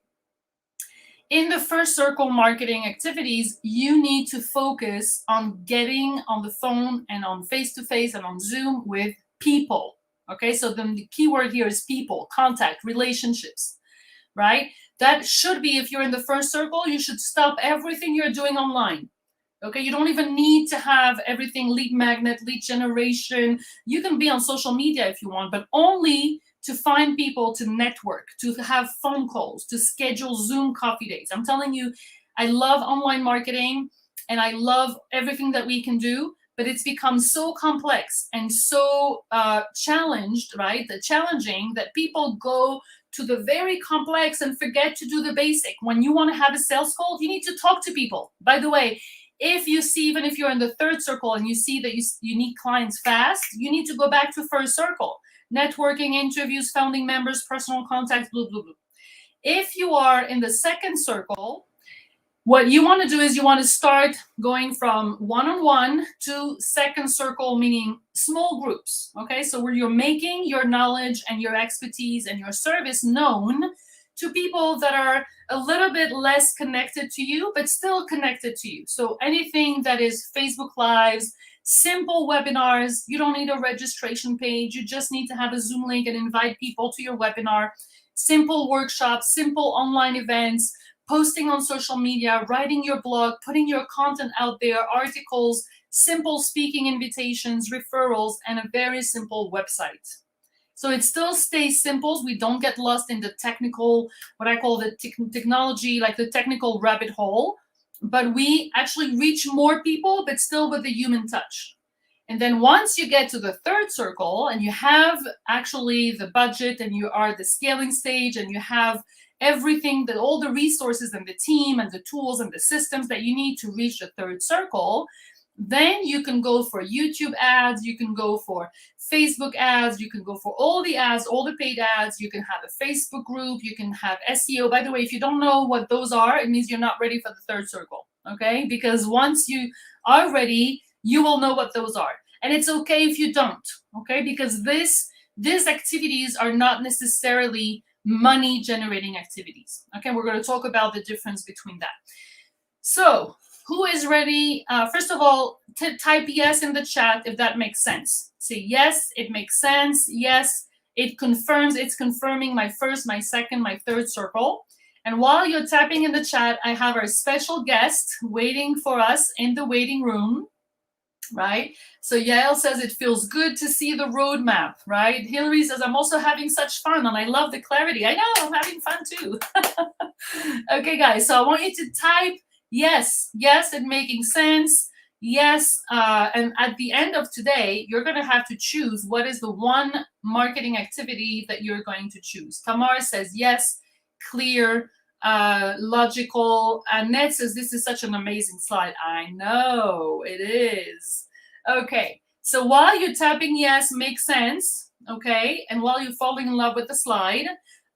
In the first circle marketing activities, you need to focus on getting on the phone and on face-to-face and on Zoom with people. Okay, so then the keyword here is people, contact, relationships, right? That should be, if you're in the first circle, you should stop everything you're doing online. Okay, you don't even need to have everything lead magnet, lead generation. You can be on social media if you want, but only to find people to network, to have phone calls, to schedule Zoom coffee dates. I'm telling you, I love online marketing and I love everything that we can do, but it's become so complex and so challenged, right? Challenging that people go to the very complex and forget to do the basic. When you want to have a sales call, you need to talk to people. By the way, if you see, even if you're in the third circle and you see that you need clients fast, you need to go back to first circle. Networking, interviews, founding members, personal contacts, blah, blah, blah. If you are in the second circle, what you want to do is you want to start going from one-on-one to second circle, meaning small groups. Okay, so where you're making your knowledge and your expertise and your service known to people that are a little bit less connected to you, but still connected to you. So anything that is Facebook Lives, simple webinars, you don't need a registration page. You just need to have a Zoom link and invite people to your webinar. Simple workshops, simple online events, posting on social media, writing your blog, putting your content out there, articles, simple speaking invitations, referrals, and a very simple website. So it still stays simple. We don't get lost in the technical, what I call the technology, like the technical rabbit hole, but we actually reach more people, but still with the human touch. And then once you get to the third circle and you have actually the budget and you are at the scaling stage and you have everything, that all the resources and the team and the tools and the systems that you need to reach the third circle, then you can go for YouTube ads, you can go for Facebook ads, you can go for all the ads, all the paid ads, you can have a Facebook group, you can have SEO. By the way, if you don't know what those are, it means you're not ready for the third circle, okay? Because once you are ready, you will know what those are. And it's okay if you don't, okay? Because these activities are not necessarily money generating activities, okay? We're going to talk about the difference between that. So who is ready? First of all, type yes in the chat if that makes sense. Say yes, it makes sense. Yes, it confirms, it's confirming my first, my second, my third circle. And while you're tapping in the chat, I have our special guest waiting for us in the waiting room, right? So Yael says it feels good to see the roadmap, right? Hillary says, I'm also having such fun and I love the clarity. I know, I'm having fun too. Okay, guys, so I want you to type yes, yes, and making sense. Yes, and at the end of today, you're going to have to choose what is the one marketing activity that you're going to choose. Tamara says yes, clear, logical. Annette says this is such an amazing slide. I know it is. Okay, so while you're tapping yes, makes sense, okay, and while you're falling in love with the slide,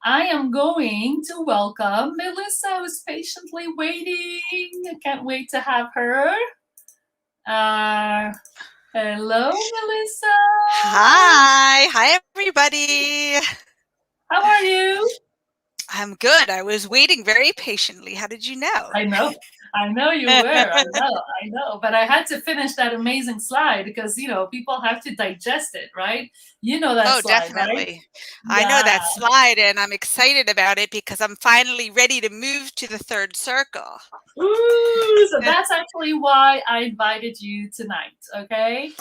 I am going to welcome Melissa, who's patiently waiting. I can't wait to have her. Hello, Melissa. Hi, everybody. How are you? I'm good. I was waiting very patiently. How did you know? I know. I know you were. I know. But I had to finish that amazing slide because, people have to digest it, right? You know that Oh, slide, right? definitely. I know Yeah. that slide, and I'm excited about it because I'm finally ready to move to the third circle. Ooh, so that's actually why I invited you tonight. Okay,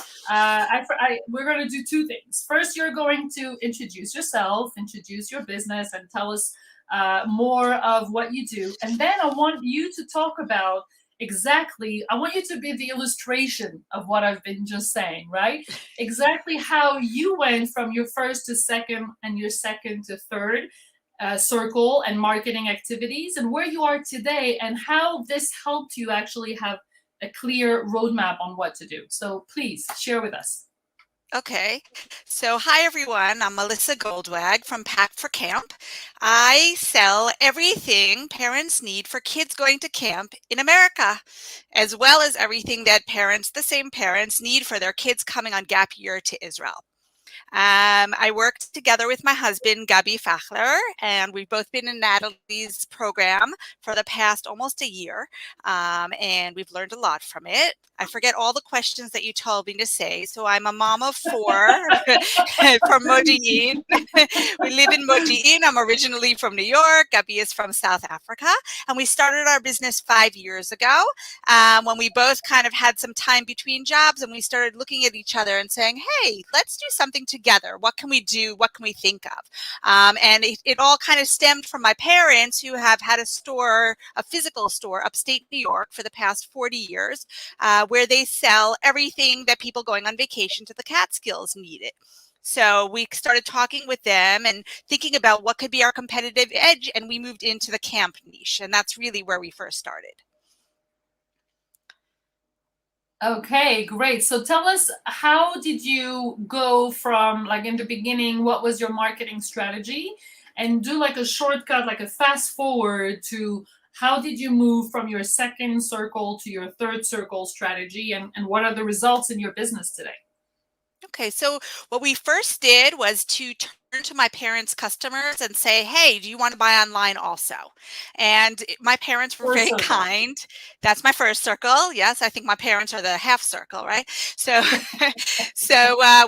we're going to do two things. First, you're going to introduce yourself, introduce your business, and tell us more of what you do. And then I want you to talk about exactly. I want you to be the illustration of what I've been just saying, right? Exactly how you went from your first to second, and your second to third circle and marketing activities, and where you are today, and how this helped you actually have a clear roadmap on what to do. So please share with us. Okay, so hi everyone. I'm Melissa Goldwag from Pack for Camp. I sell everything parents need for kids going to camp in America, as well as everything that the same parents, need for their kids coming on gap year to Israel. I worked together with my husband, Gabi Fachler, and we've both been in Natalie's program for the past almost a year, and we've learned a lot from it. I forget all the questions that you told me to say, so I'm a mom of four from Modi'in. We live in Modi'in. I'm originally from New York. Gabi is from South Africa, and we started our business 5 years ago when we both kind of had some time between jobs, and we started looking at each other and saying, hey, let's do something together. What can we do? What can we think of? And it all kind of stemmed from my parents, who have had a physical store upstate New York for the past 40 years, where they sell everything that people going on vacation to the Catskills needed. So we started talking with them and thinking about what could be our competitive edge, and we moved into the camp niche, and that's really where we first started. Okay, great. So tell us, how did you go from, like, in the beginning, what was your marketing strategy? And do like a shortcut, like a fast forward to how did you move from your second circle to your third circle strategy, and what are the results in your business today? Okay, so what we first did was to turn to my parents' customers and say, hey, do you want to buy online also? And my parents were First very circle. kind. That's my first circle. Yes, I think my parents are the half circle, right? So,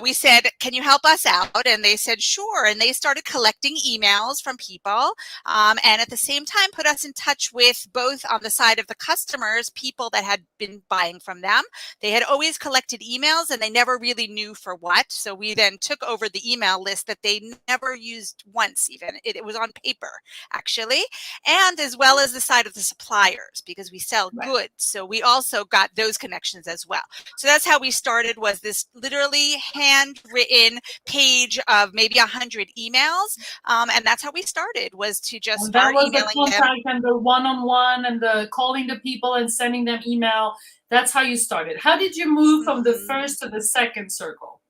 we said, can you help us out? And they said, sure. And they started collecting emails from people, and at the same time put us in touch with, both on the side of the customers, people that had been buying from them. They had always collected emails and they never really knew for what. So we then took over the email list that they never used once even. It was on paper, actually, and as well as the side of the suppliers, because we sell Right. goods. So we also got those connections as well. So that's how we started, was this literally handwritten page of maybe 100 emails. And that's how we started, was to just And that start was the emailing them. contact and the one-on-one and the calling the people and sending them email. That's how you started. How did you move from the first to the second circle?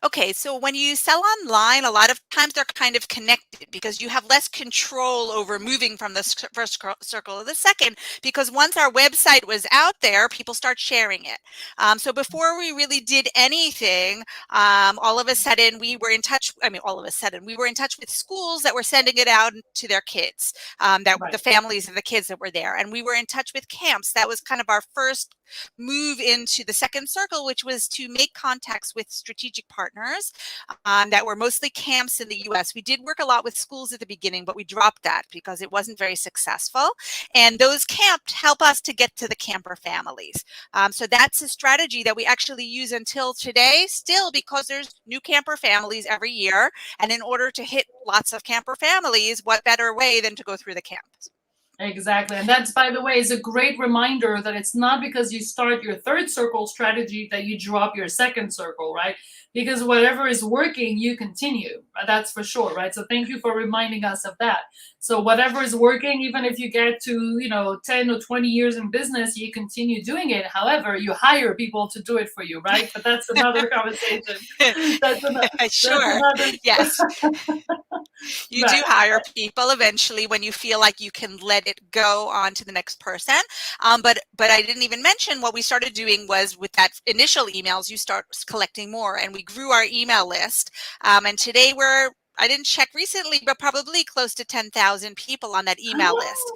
Okay, so when you sell online, a lot of times they're kind of connected, because you have less control over moving from the first circle to the second, because once our website was out there, people start sharing it. So before we really did anything, all of a sudden we were in touch. All of a sudden we were in touch with schools that were sending it out to their kids, that Right. the families of the kids that were there. And we were in touch with camps. That was kind of our first move into the second circle, which was to make contacts with strategic partners that were mostly camps in the US. We did work a lot with schools at the beginning, but we dropped that because it wasn't very successful. And those camps help us to get to the camper families. So that's a strategy that we actually use until today, still, because there's new camper families every year. And in order to hit lots of camper families, what better way than to go through the camps? Exactly. And that's, by the way, is a great reminder that it's not because you start your third circle strategy that you drop your second circle, right? Because whatever is working, you continue. That's for sure, right? So thank you for reminding us of that. So whatever is working, even if you get to, 10 or 20 years in business, you continue doing it. However, you hire people to do it for you, right? But that's another conversation. That's another, that's Sure. another. Yes. You do Right. hire people eventually when you feel like you can let it go on to the next person. But I didn't even mention what we started doing was, with that initial emails, you start collecting more, and we grew our email list. And today I didn't check recently, but probably close to 10,000 people on that email list.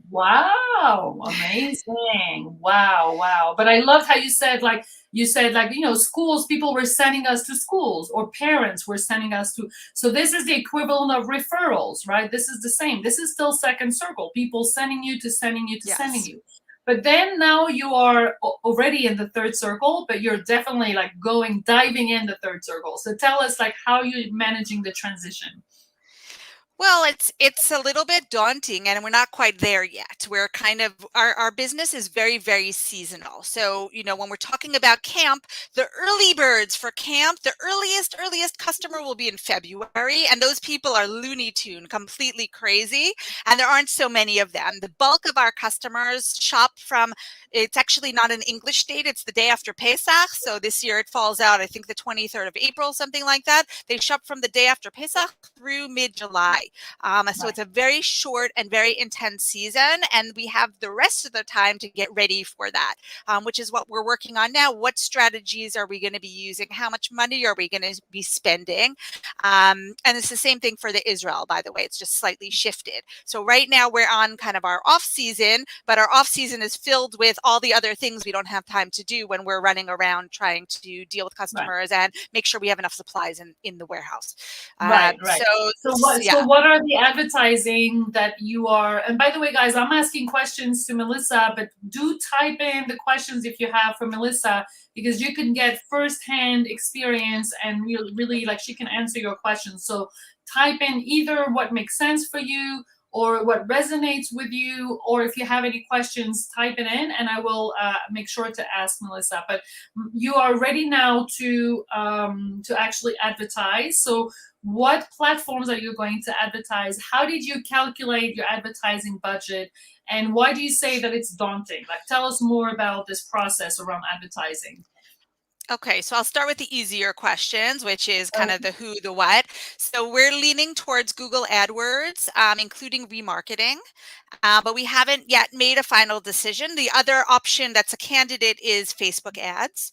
Wow, amazing. Wow, wow. But I loved how you said, schools, people were sending us to schools, or parents were sending us to. So this is the equivalent of referrals, right? This is the same. This is still second circle, people sending you to sending you to sending Yes. you. But then now you are already in the third circle, but you're definitely like diving in the third circle. So tell us like how you're managing the transition. Well, it's a little bit daunting, and we're not quite there yet. We're kind of our business is very, very seasonal. So, when we're talking about camp, the early birds for camp, the earliest customer will be in February, and those people are Looney Tune, completely crazy, and there aren't so many of them. The bulk of our customers shop from, it's actually not an English date, it's the day after Pesach. So this year it falls out, I think the 23rd of April, something like that. They shop from the day after Pesach through mid-July. So Right, it's a very short and very intense season, and we have the rest of the time to get ready for that, which is what we're working on now. What strategies are we going to be using? How much money are we going to be spending? And it's the same thing for the Israel, by the way. It's just slightly shifted. So right now we're on kind of our off season, but our off season is filled with all the other things we don't have time to do when we're running around trying to deal with right. customers and make sure we have enough supplies in the warehouse. Right, right. So So what yeah. so what are the advertising that you are, and by the way, guys, I'm asking questions to Melissa, but do type in the questions if you have for Melissa, because you can get firsthand experience and really like she can answer your questions. So type in either what makes sense for you or what resonates with you, or if you have any questions, type it in and I will make sure to ask Melissa. But you are ready now to actually advertise. So what platforms are you going to advertise? How did you calculate your advertising budget? And why do you say that it's daunting? Like, tell us more about this process around advertising. Okay, so I'll start with the easier questions, which is kind Oh, of the who, the what. So we're leaning towards Google AdWords, including remarketing, but we haven't yet made a final decision. The other option that's a candidate is Facebook ads.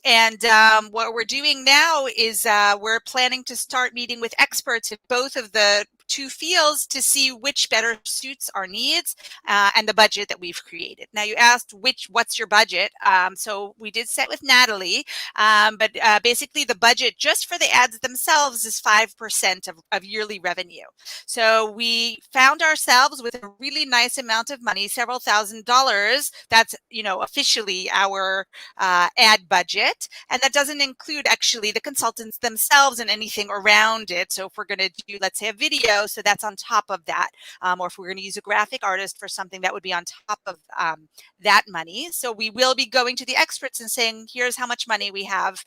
And what we're doing now is we're planning to start meeting with experts in both of the two fields to see which better suits our needs and the budget that we've created. Now, you asked what's your budget? So we did set with Natalie, but basically the budget just for the ads themselves is 5% of yearly revenue. So we found ourselves with a really nice amount of money, several $1,000s. That's, officially our ad budget. And that doesn't include actually the consultants themselves and anything around it. So if we're going to do, let's say, a video, so that's on top of that. Or if we're going to use a graphic artist for something, that would be on top of that money. So we will be going to the experts and saying, here's how much money we have.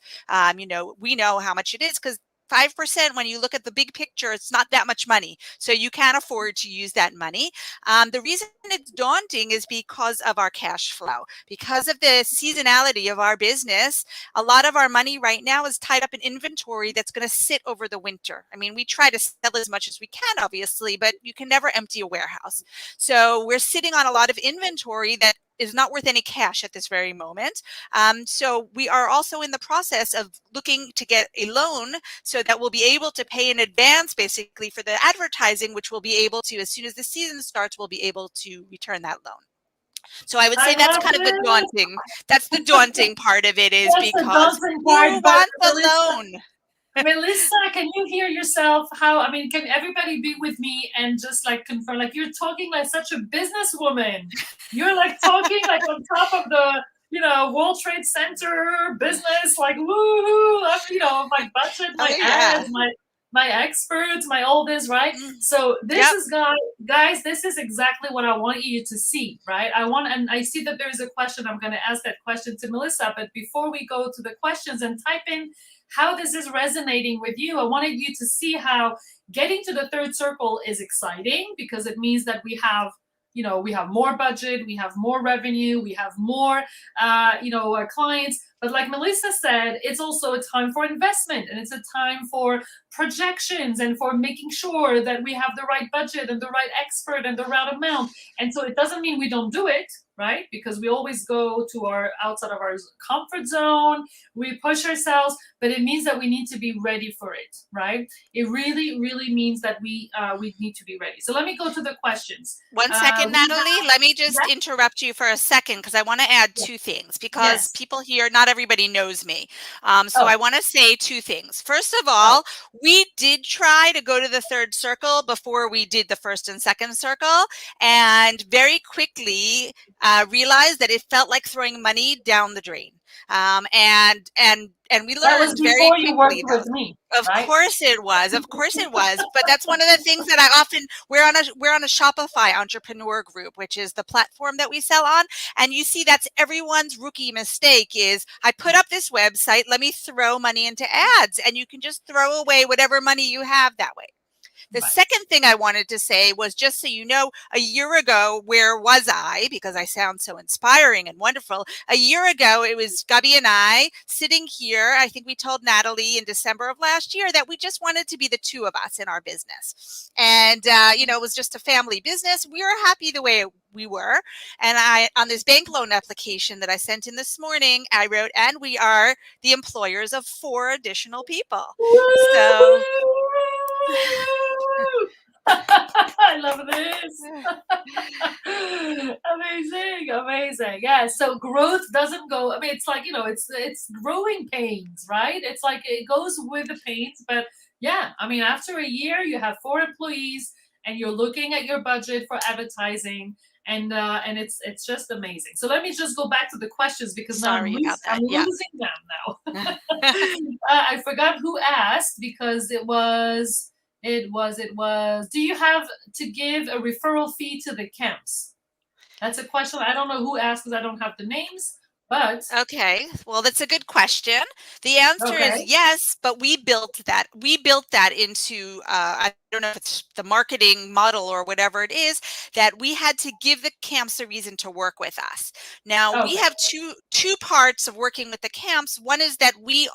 We know how much it is because 5%, when you look at the big picture, it's not that much money. So you can afford to use that money. The reason it's daunting is because of our cash flow. Because of the seasonality of our business, a lot of our money right now is tied up in inventory that's going to sit over the winter. I mean, we try to sell as much as we can, obviously, but you can never empty a warehouse. So we're sitting on a lot of inventory that is not worth any cash at this very moment. So we are also in the process of looking to get a loan so that we'll be able to pay in advance basically for the advertising, which we'll be able to, as soon as the season starts, we'll be able to return that loan. So I would I say that's love kind of it. that's the daunting part of it, is That's the because daunting part, who but wants a loan? Melissa, can you hear yourself? I mean, can everybody be with me and just like confirm? Like, you're talking like such a businesswoman. You're like talking like on top of the, World Trade Center business, like woohoo, my budget, Oh my yeah. ads, my experts, my all this, right? Mm, So this yep. is guys, this is exactly what I want you to see, right? And I see that there's a question. I'm going to ask that question to Melissa, but before we go to the questions, and type in how this is resonating with you. I wanted you to see how getting to the third circle is exciting, because it means that we have more budget, we have more revenue, we have more, clients. But like Melissa said, it's also a time for investment, and it's a time for projections and for making sure that we have the right budget and the right expert and the right amount. And so it doesn't mean we don't do it, right? Because we always go to our outside of our comfort zone, we push ourselves, but it means that we need to be ready for it, right? It really, really means that we need to be ready. So let me go to the questions. One second, We Natalie. Let me just have, interrupt you for a second because I want to add two things because yes. people here, not everybody knows me. So Oh, I want to say two things. First of oh, all, we did try to go to the third circle before we did the first and second circle, and very quickly realized that it felt like throwing money down the drain. And we that was learned very before you worked quickly with though. me, Of right? course it was. Of course it was. But that's one of the things that I often we're on a Shopify entrepreneur group, which is the platform that we sell on. And you see that's everyone's rookie mistake is I put up this website, let me throw money into ads, and you can just throw away whatever money you have that way. The Right. second thing I wanted to say was just so you know, a year ago, where was I? Because I sound so inspiring and wonderful. A year ago, it was Gubby and I sitting here. I think we told Natalie in December of last year that we just wanted to be the two of us in our business. And, it was just a family business. We were happy the way we were. And on this bank loan application that I sent in this morning, I wrote, and we are the employers of 4 additional people. So I love this. Amazing, amazing. Yeah. So growth doesn't go. I mean, it's like it's growing pains, right? It's like it goes with the pains, but yeah. I mean, after a year, you have 4 employees, and you're looking at your budget for advertising, and it's just amazing. So let me just go back to the questions because now sorry about I'm that. Yeah. losing them now. I forgot who asked because it was. Do you have to give a referral fee to the camps? That's a question. I don't know who asked because I don't have the names, but Okay, well, that's a good question. The answer is okay. yes, but we built that. We built that into, I don't know if it's the marketing model or whatever it is, that we had to give the camps a reason to work with us. Now we Okay. have two parts of working with the camps. One is that we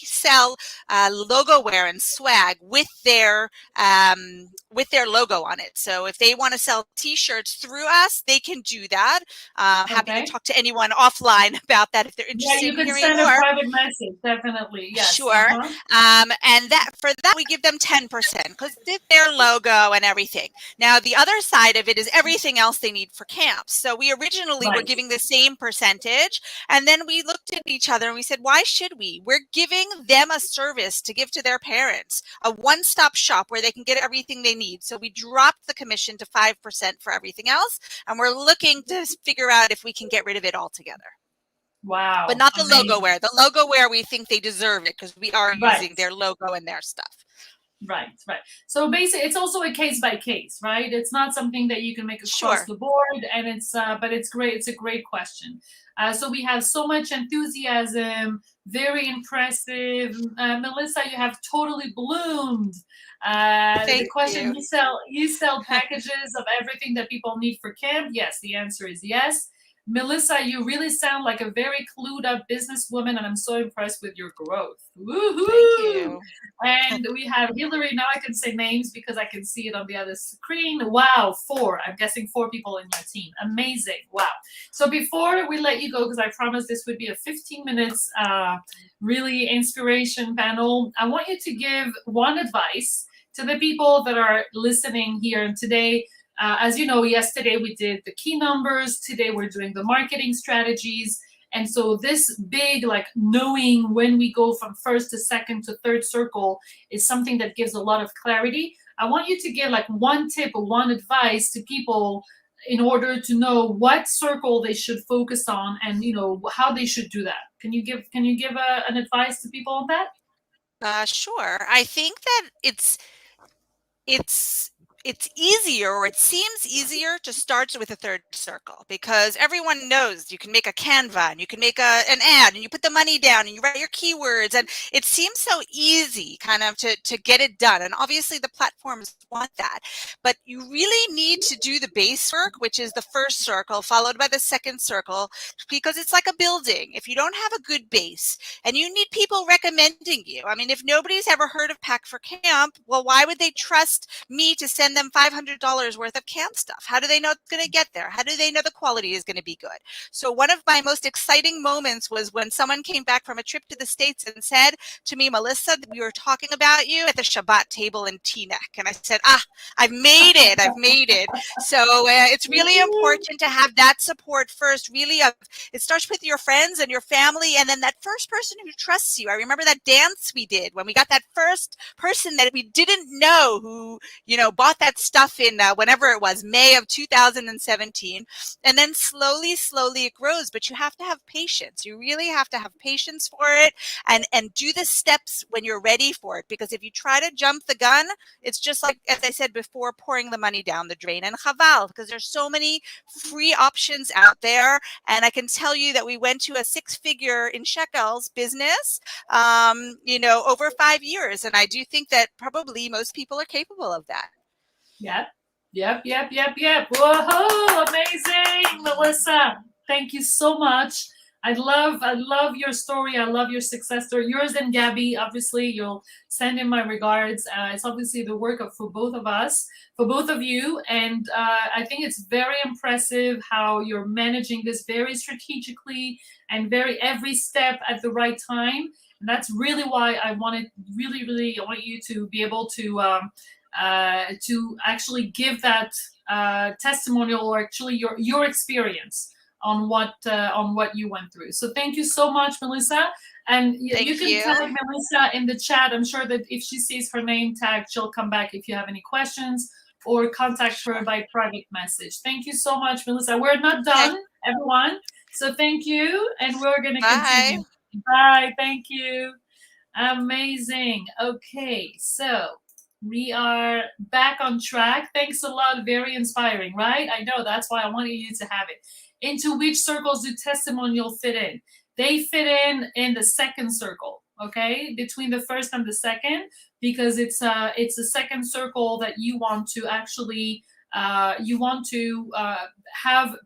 sell logo wear and swag with their logo on it. So if they want to sell T-shirts through us, they can do that. Happy to Okay. talk to anyone offline about that if they're Yeah, interested you in could hearing send a more. private message. Definitely. Yes. Sure. Uh-huh. And that for that we give them 10% because it's their logo and everything. Now the other side of it is everything else they need for camps. So we originally were Right. giving the same percentage, and then we looked at each other and we said, why should we? We're giving them a service to give to their parents, a one-stop shop where they can get everything they need. So we dropped the commission to 5% for everything else, and we're looking to figure out if we can get rid of it altogether. But Wow. not the logo Amazing. wear. The logo wear, we think they deserve it because we are Right. using their logo and their stuff. Right, right. So basically, it's also a case by case, right? It's not something that you can make across Sure. the board, and but it's great. It's a great question. So we have so much enthusiasm, very impressive. Melissa, you have totally bloomed. The Thank question: you. you sell packages of everything that people need for camp? Yes, the answer is yes. Melissa, you really sound like a very clued up businesswoman, and I'm so impressed with your growth. Thank Woohoo! you. And we have Hillary. Now I can say names because I can see it on the other screen. Wow, 4. I'm guessing 4 people in your team. Amazing. Wow. So before we let you go, because I promised this would be a 15 minutes really inspiration panel, I want you to give one advice to the people that are listening here. And today, as you know, yesterday we did the key numbers. Today we're doing the marketing strategies. And so this big, like knowing when we go from first to second to third circle is something that gives a lot of clarity. I want you to give like one tip or one advice to people in order to know what circle they should focus on and how they should do that. Can you give an advice to people on that? Sure. I think that it's it's easier, or it seems easier, to start with a third circle, because everyone knows you can make a Canva and you can make an ad and you put the money down and you write your keywords, and it seems so easy kind of to get it done. And obviously the platforms want that, but you really need to do the base work, which is the first circle followed by the second circle, because it's like a building. If you don't have a good base and you need people recommending you, I mean, if nobody's ever heard of Pack for Camp, well, why would they trust me to send them $500 worth of camp stuff? How do they know it's going to get there? How do they know the quality is going to be good? So one of my most exciting moments was when someone came back from a trip to the States and said to me, Melissa, we were talking about you at the Shabbat table in Teaneck. And I said, I've made it. I've made it. So it's really important to have that support first. Really, it starts with your friends and your family, and then that first person who trusts you. I remember that dance we did when we got that first person that we didn't know who, bought that stuff in whenever it was, May of 2017. And then slowly it grows, but you have to have patience. You really have to have patience for it, and do the steps when you're ready for it. Because if you try to jump the gun, it's just like, as I said before, pouring the money down the drain. And chaval, because there's so many free options out there. And I can tell you that we went to a 6-figure in shekels business, over 5 years. And I do think that probably most people are capable of that. Yep. Whoa, amazing, Melissa. Thank you so much. I love your story. I love your success story. Yours and Gabby, obviously, you'll send in my regards. It's obviously the work for both of us, for both of you. And I think it's very impressive how you're managing this very strategically and every step at the right time. And that's really why I wanted, really, I want you to be able to actually give that testimonial, or actually your experience on what you went through. So thank you so much, Melissa. And you can tag Melissa in the chat. I'm sure that if she sees her name tag, she'll come back if you have any questions, or contact her by private message. Thank you so much, Melissa. We're not done, everyone. So thank you, and we're going to continue. Bye. Thank you. Amazing. Okay, so we are back on track. Thanks a lot. Very inspiring, right? I know, that's why I wanted you to have it. Into which circles do testimonial fit in? They fit in the second circle, okay? Between the first and the second, because it's a second circle that you want to actually have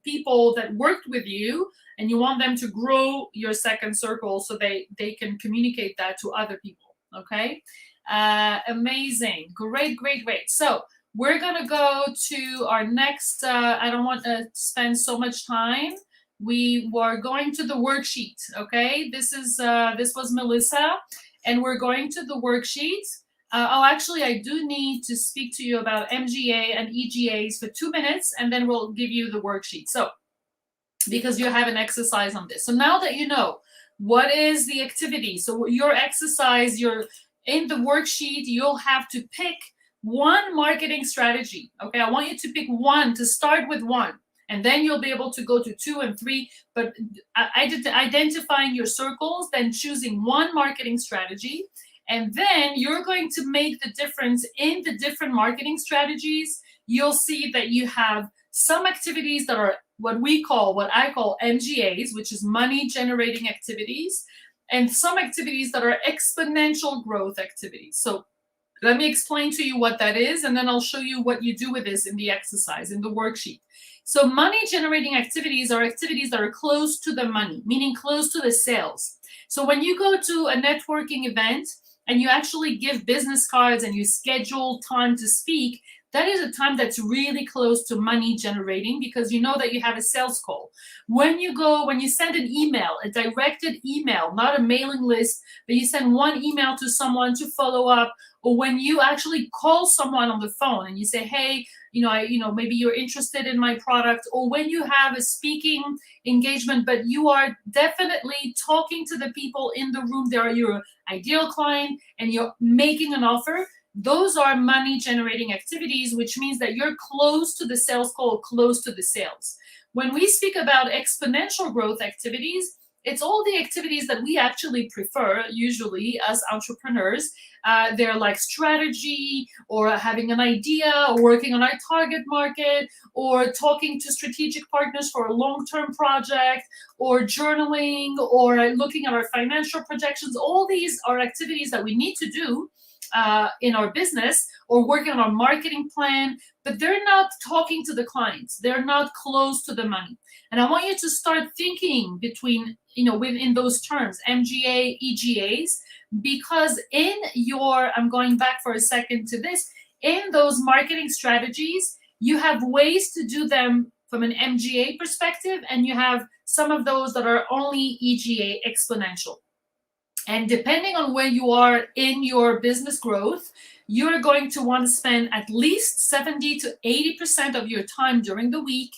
people that worked with you, and you want them to grow your second circle so they can communicate that to other people, okay? Amazing. Great. So we're going to go to our next, I don't want to spend so much time. We were going to the worksheet, okay? This was Melissa, and we're going to the worksheet. Actually, I do need to speak to you about MGA and EGAs for 2 minutes, and then we'll give you the worksheet. So, because you have an exercise on this. So now that you know what is the activity, so your exercise, in the worksheet, you'll have to pick one marketing strategy. Okay, I want you to pick one, to start with one, and then you'll be able to go to 2 and 3. But identifying your circles, then choosing one marketing strategy, and then you're going to make the difference in the different marketing strategies. You'll see that you have some activities that are what I call MGAs, which is money generating activities, and some activities that are exponential growth activities. So let me explain to you what that is, and then I'll show you what you do with this in the exercise, in the worksheet. So money generating activities are activities that are close to the money, meaning close to the sales. So when you go to a networking event and you actually give business cards and you schedule time to speak, that is a time that's really close to money generating, because you know that you have a sales call. When you send an email, a directed email, not a mailing list, but you send one email to someone to follow up, or when you actually call someone on the phone and you say, hey, maybe you're interested in my product, or when you have a speaking engagement, but you are definitely talking to the people in the room, they are your ideal client, and you're making an offer. Those are money generating activities, which means that you're close to the sales call, close to the sales. When we speak about exponential growth activities, It's all the activities that we actually prefer usually as entrepreneurs. They're like strategy, or having an idea, or working on our target market, or talking to strategic partners for a long-term project, or journaling, or looking at our financial projections. All these are activities that we need to do in our business, or working on our marketing plan, but they're not talking to the clients. They're not close to the money. And I want you to start thinking between, within those terms, MGA, EGAs, because in your, I'm going back for a second to this, in those marketing strategies, you have ways to do them from an MGA perspective, and you have some of those that are only EGA, exponential. And depending on where you are in your business growth, you're going to want to spend at least 70 to 80% of your time during the week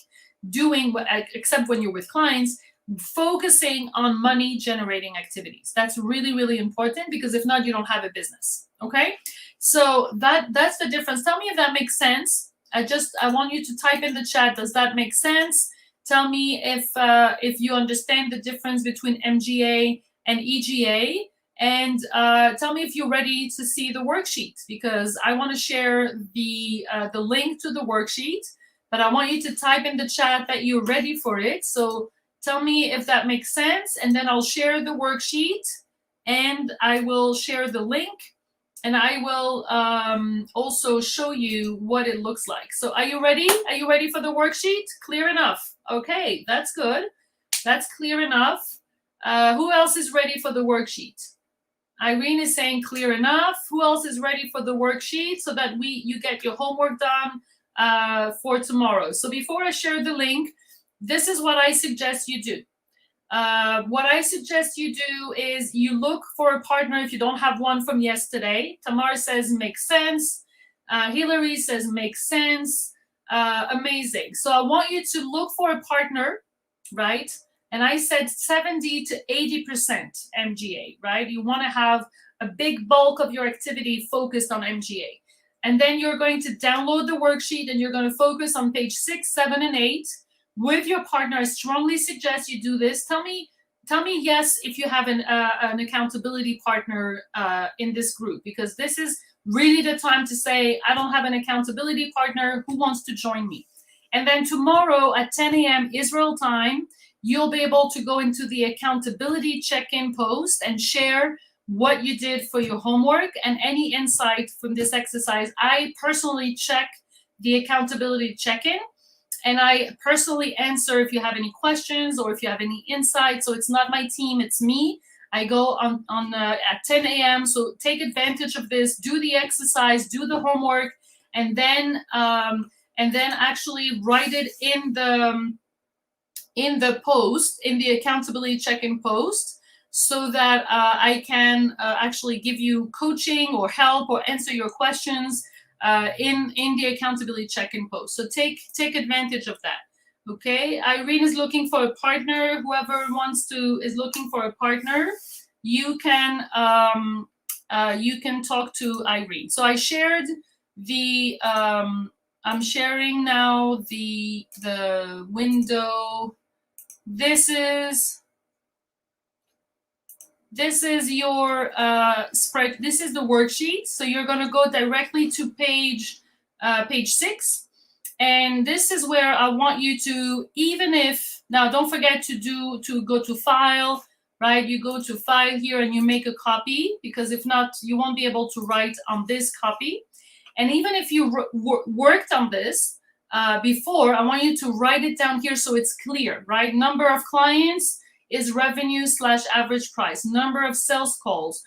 doing, except when you're with clients, focusing on money generating activities. That's really, really important, because if not, you don't have a business. Okay, so that's the difference. Tell me if that makes sense. I want you to type in the chat, does that make sense? Tell me if you understand the difference between MGA and EGA, and tell me if you're ready to see the worksheet, because I want to share the link to the worksheet, but I want you to type in the chat that you're ready for it. So tell me if that makes sense, and then I'll share the worksheet, and I will share the link, and I will also show you what it looks like. So are you ready? Are you ready for the worksheet? Clear enough? Okay, that's good. That's clear enough. Who else is ready for the worksheet? Irene is saying clear enough. Who else is ready for the worksheet, so that you get your homework done for tomorrow? So before I share the link, this is what I suggest you do. What I suggest you do is you look for a partner if you don't have one from yesterday. Tamar says makes sense. Hillary says makes sense. Amazing. So I want you to look for a partner, right? And I said 70 to 80% MGA, right? You want to have a big bulk of your activity focused on MGA. And then you're going to download the worksheet, and you're going to focus on page 6, 7, and 8 with your partner. I strongly suggest you do this. Tell me yes if you have an accountability partner in this group, because this is really the time to say, I don't have an accountability partner. Who wants to join me? And then tomorrow at 10 a.m. Israel time, you'll be able to go into the accountability check-in post and share what you did for your homework and any insight from this exercise. I personally check the accountability check-in, and I personally answer if you have any questions or if you have any insights. So it's not my team, it's me. I go on at 10 a.m. So take advantage of this, do the exercise, do the homework, and then actually write it in the post, in the accountability check-in post, so that I can actually give you coaching or help or answer your questions in the accountability check-in post. So take advantage of that. Okay, Irene is looking for a partner. Whoever is looking for a partner, you can talk to Irene. So I shared the I'm sharing now the window. This is your spread. This is the worksheet. So you're going to go directly to page 6, and this is where I want you to, even if now, don't forget to go to file, right? You go to file here and you make a copy, because if not, you won't be able to write on this copy. And even if you worked on this before, I want you to write it down here so it's clear, right? Number of clients is revenue / average price. Number of sales calls,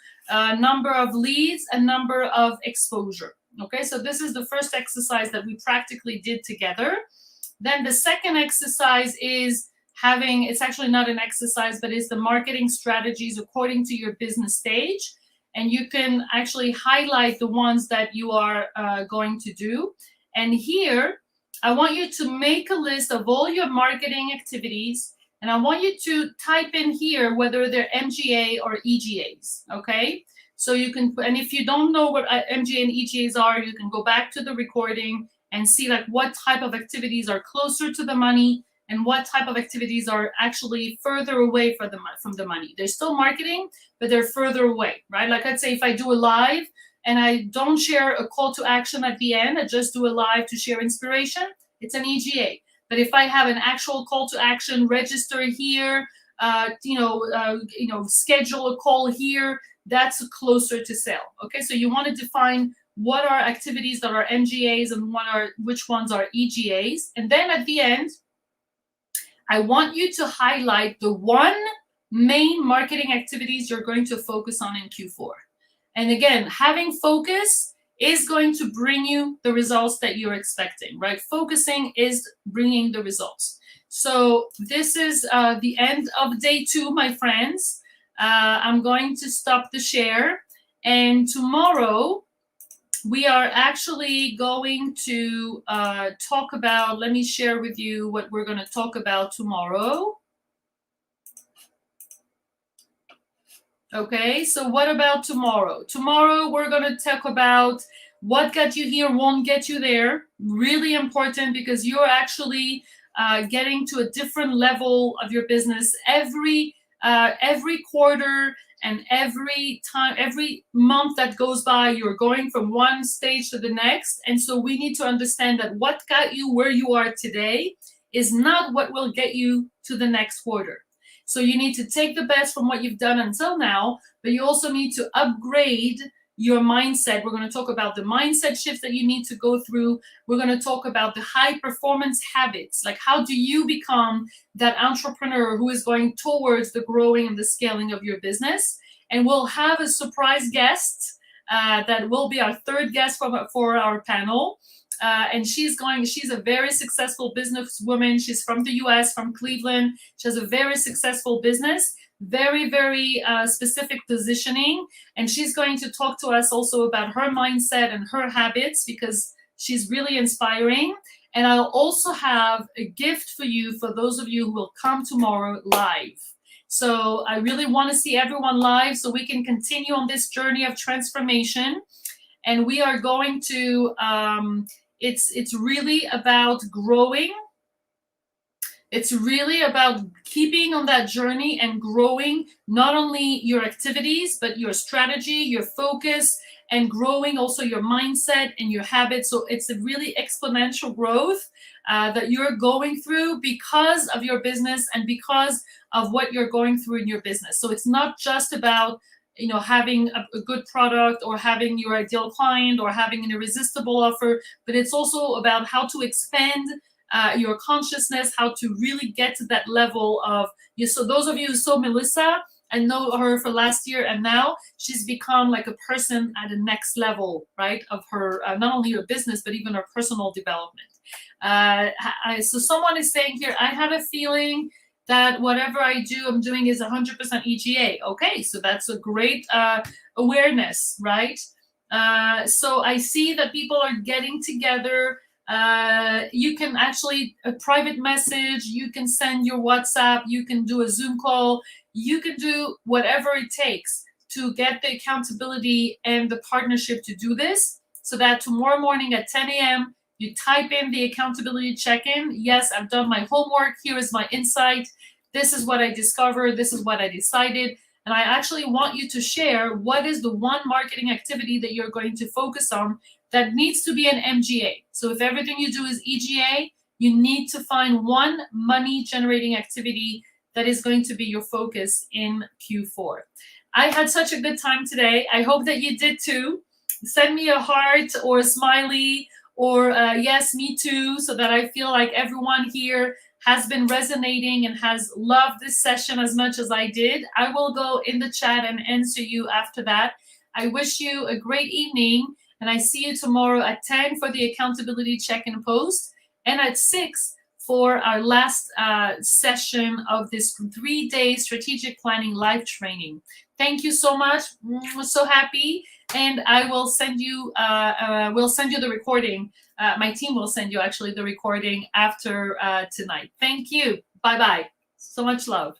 number of leads, and number of exposure. Okay, so this is the first exercise that we practically did together. Then the second exercise is it's actually not an exercise, but it's the marketing strategies according to your business stage. And you can actually highlight the ones that you are going to do. And here, I want you to make a list of all your marketing activities, and I want you to type in here whether they're MGA or EGAs, okay? So you can, and if you don't know what MGA and EGAs are, you can go back to the recording and see like what type of activities are closer to the money and what type of activities are actually further away from the money. They're still marketing, but they're further away, right? Like I'd say if I do a live and I don't share a call to action at the end, I just do a live to share inspiration, it's an EGA. But if I have an actual call to action, register here, schedule a call here, that's closer to sale. Okay, so you want to define what are activities that are MGAs and which ones are EGAs. And then at the end, I want you to highlight the one main marketing activities you're going to focus on in Q4. And again, having focus is going to bring you the results that you're expecting, right? Focusing is bringing the results. So this is the end of day 2, my friends. I'm going to stop the share. And tomorrow, we are actually going to talk about, let me share with you what we're going to talk about tomorrow. Okay, so what about tomorrow? Tomorrow, we're going to talk about what got you here won't get you there. Really important, because you're actually getting to a different level of your business every quarter. And every month that goes by, you're going from one stage to the next. And so we need to understand that what got you where you are today is not what will get you to the next quarter. So you need to take the best from what you've done until now, but you also need to upgrade your mindset. We're going to talk about the mindset shifts that you need to go through. We're going to talk about the high performance habits. Like, how do you become that entrepreneur who is going towards the growing and the scaling of your business? And we'll have a surprise guest that will be our third guest for our panel. And she's a very successful businesswoman. She's from the US, from Cleveland. She has a very successful business, very, very specific positioning. And she's going to talk to us also about her mindset and her habits, because she's really inspiring. And I'll also have a gift for you, for those of you who will come tomorrow live. So I really want to see everyone live so we can continue on this journey of transformation. And we are going to, it's really about growing. It's really about keeping on that journey and growing not only your activities, but your strategy, your focus, and growing also your mindset and your habits. So it's a really exponential growth that you're going through because of your business and because of what you're going through in your business. So it's not just about having a good product or having your ideal client or having an irresistible offer, but it's also about how to expand your consciousness, how to really get to that level of you. So those of you who saw Melissa and know her for last year, and now she's become like a person at the next level, right, of her, not only her business, but even her personal development. So someone is saying here, I have a feeling that whatever I do, I'm doing is 100% EGA. Okay, so that's a great awareness, right? So I see that people are getting together. You can actually a private message, you can send your WhatsApp, you can do a Zoom call, you can do whatever it takes to get the accountability and the partnership to do this, so that tomorrow morning at 10 a.m., you type in the accountability check-in. Yes, I've done my homework. Here is my insight. This is what I discovered. This is what I decided. And I actually want you to share what is the one marketing activity that you're going to focus on that needs to be an MGA. So if everything you do is EGA, you need to find one money generating activity that is going to be your focus in Q4. I had such a good time today. I hope that you did too. Send me a heart or a smiley or yes, me too, so that I feel like everyone here has been resonating and has loved this session as much as I did. I will go in the chat and answer you after that. I wish you a great evening, and I see you tomorrow at 10 for the accountability check-in post, and at 6 for our last session of this 3-day strategic planning live training. Thank you so much. I'm so happy. And I will send you, we'll send you the recording. My team will send you actually the recording after tonight. Thank you. Bye-bye. So much love.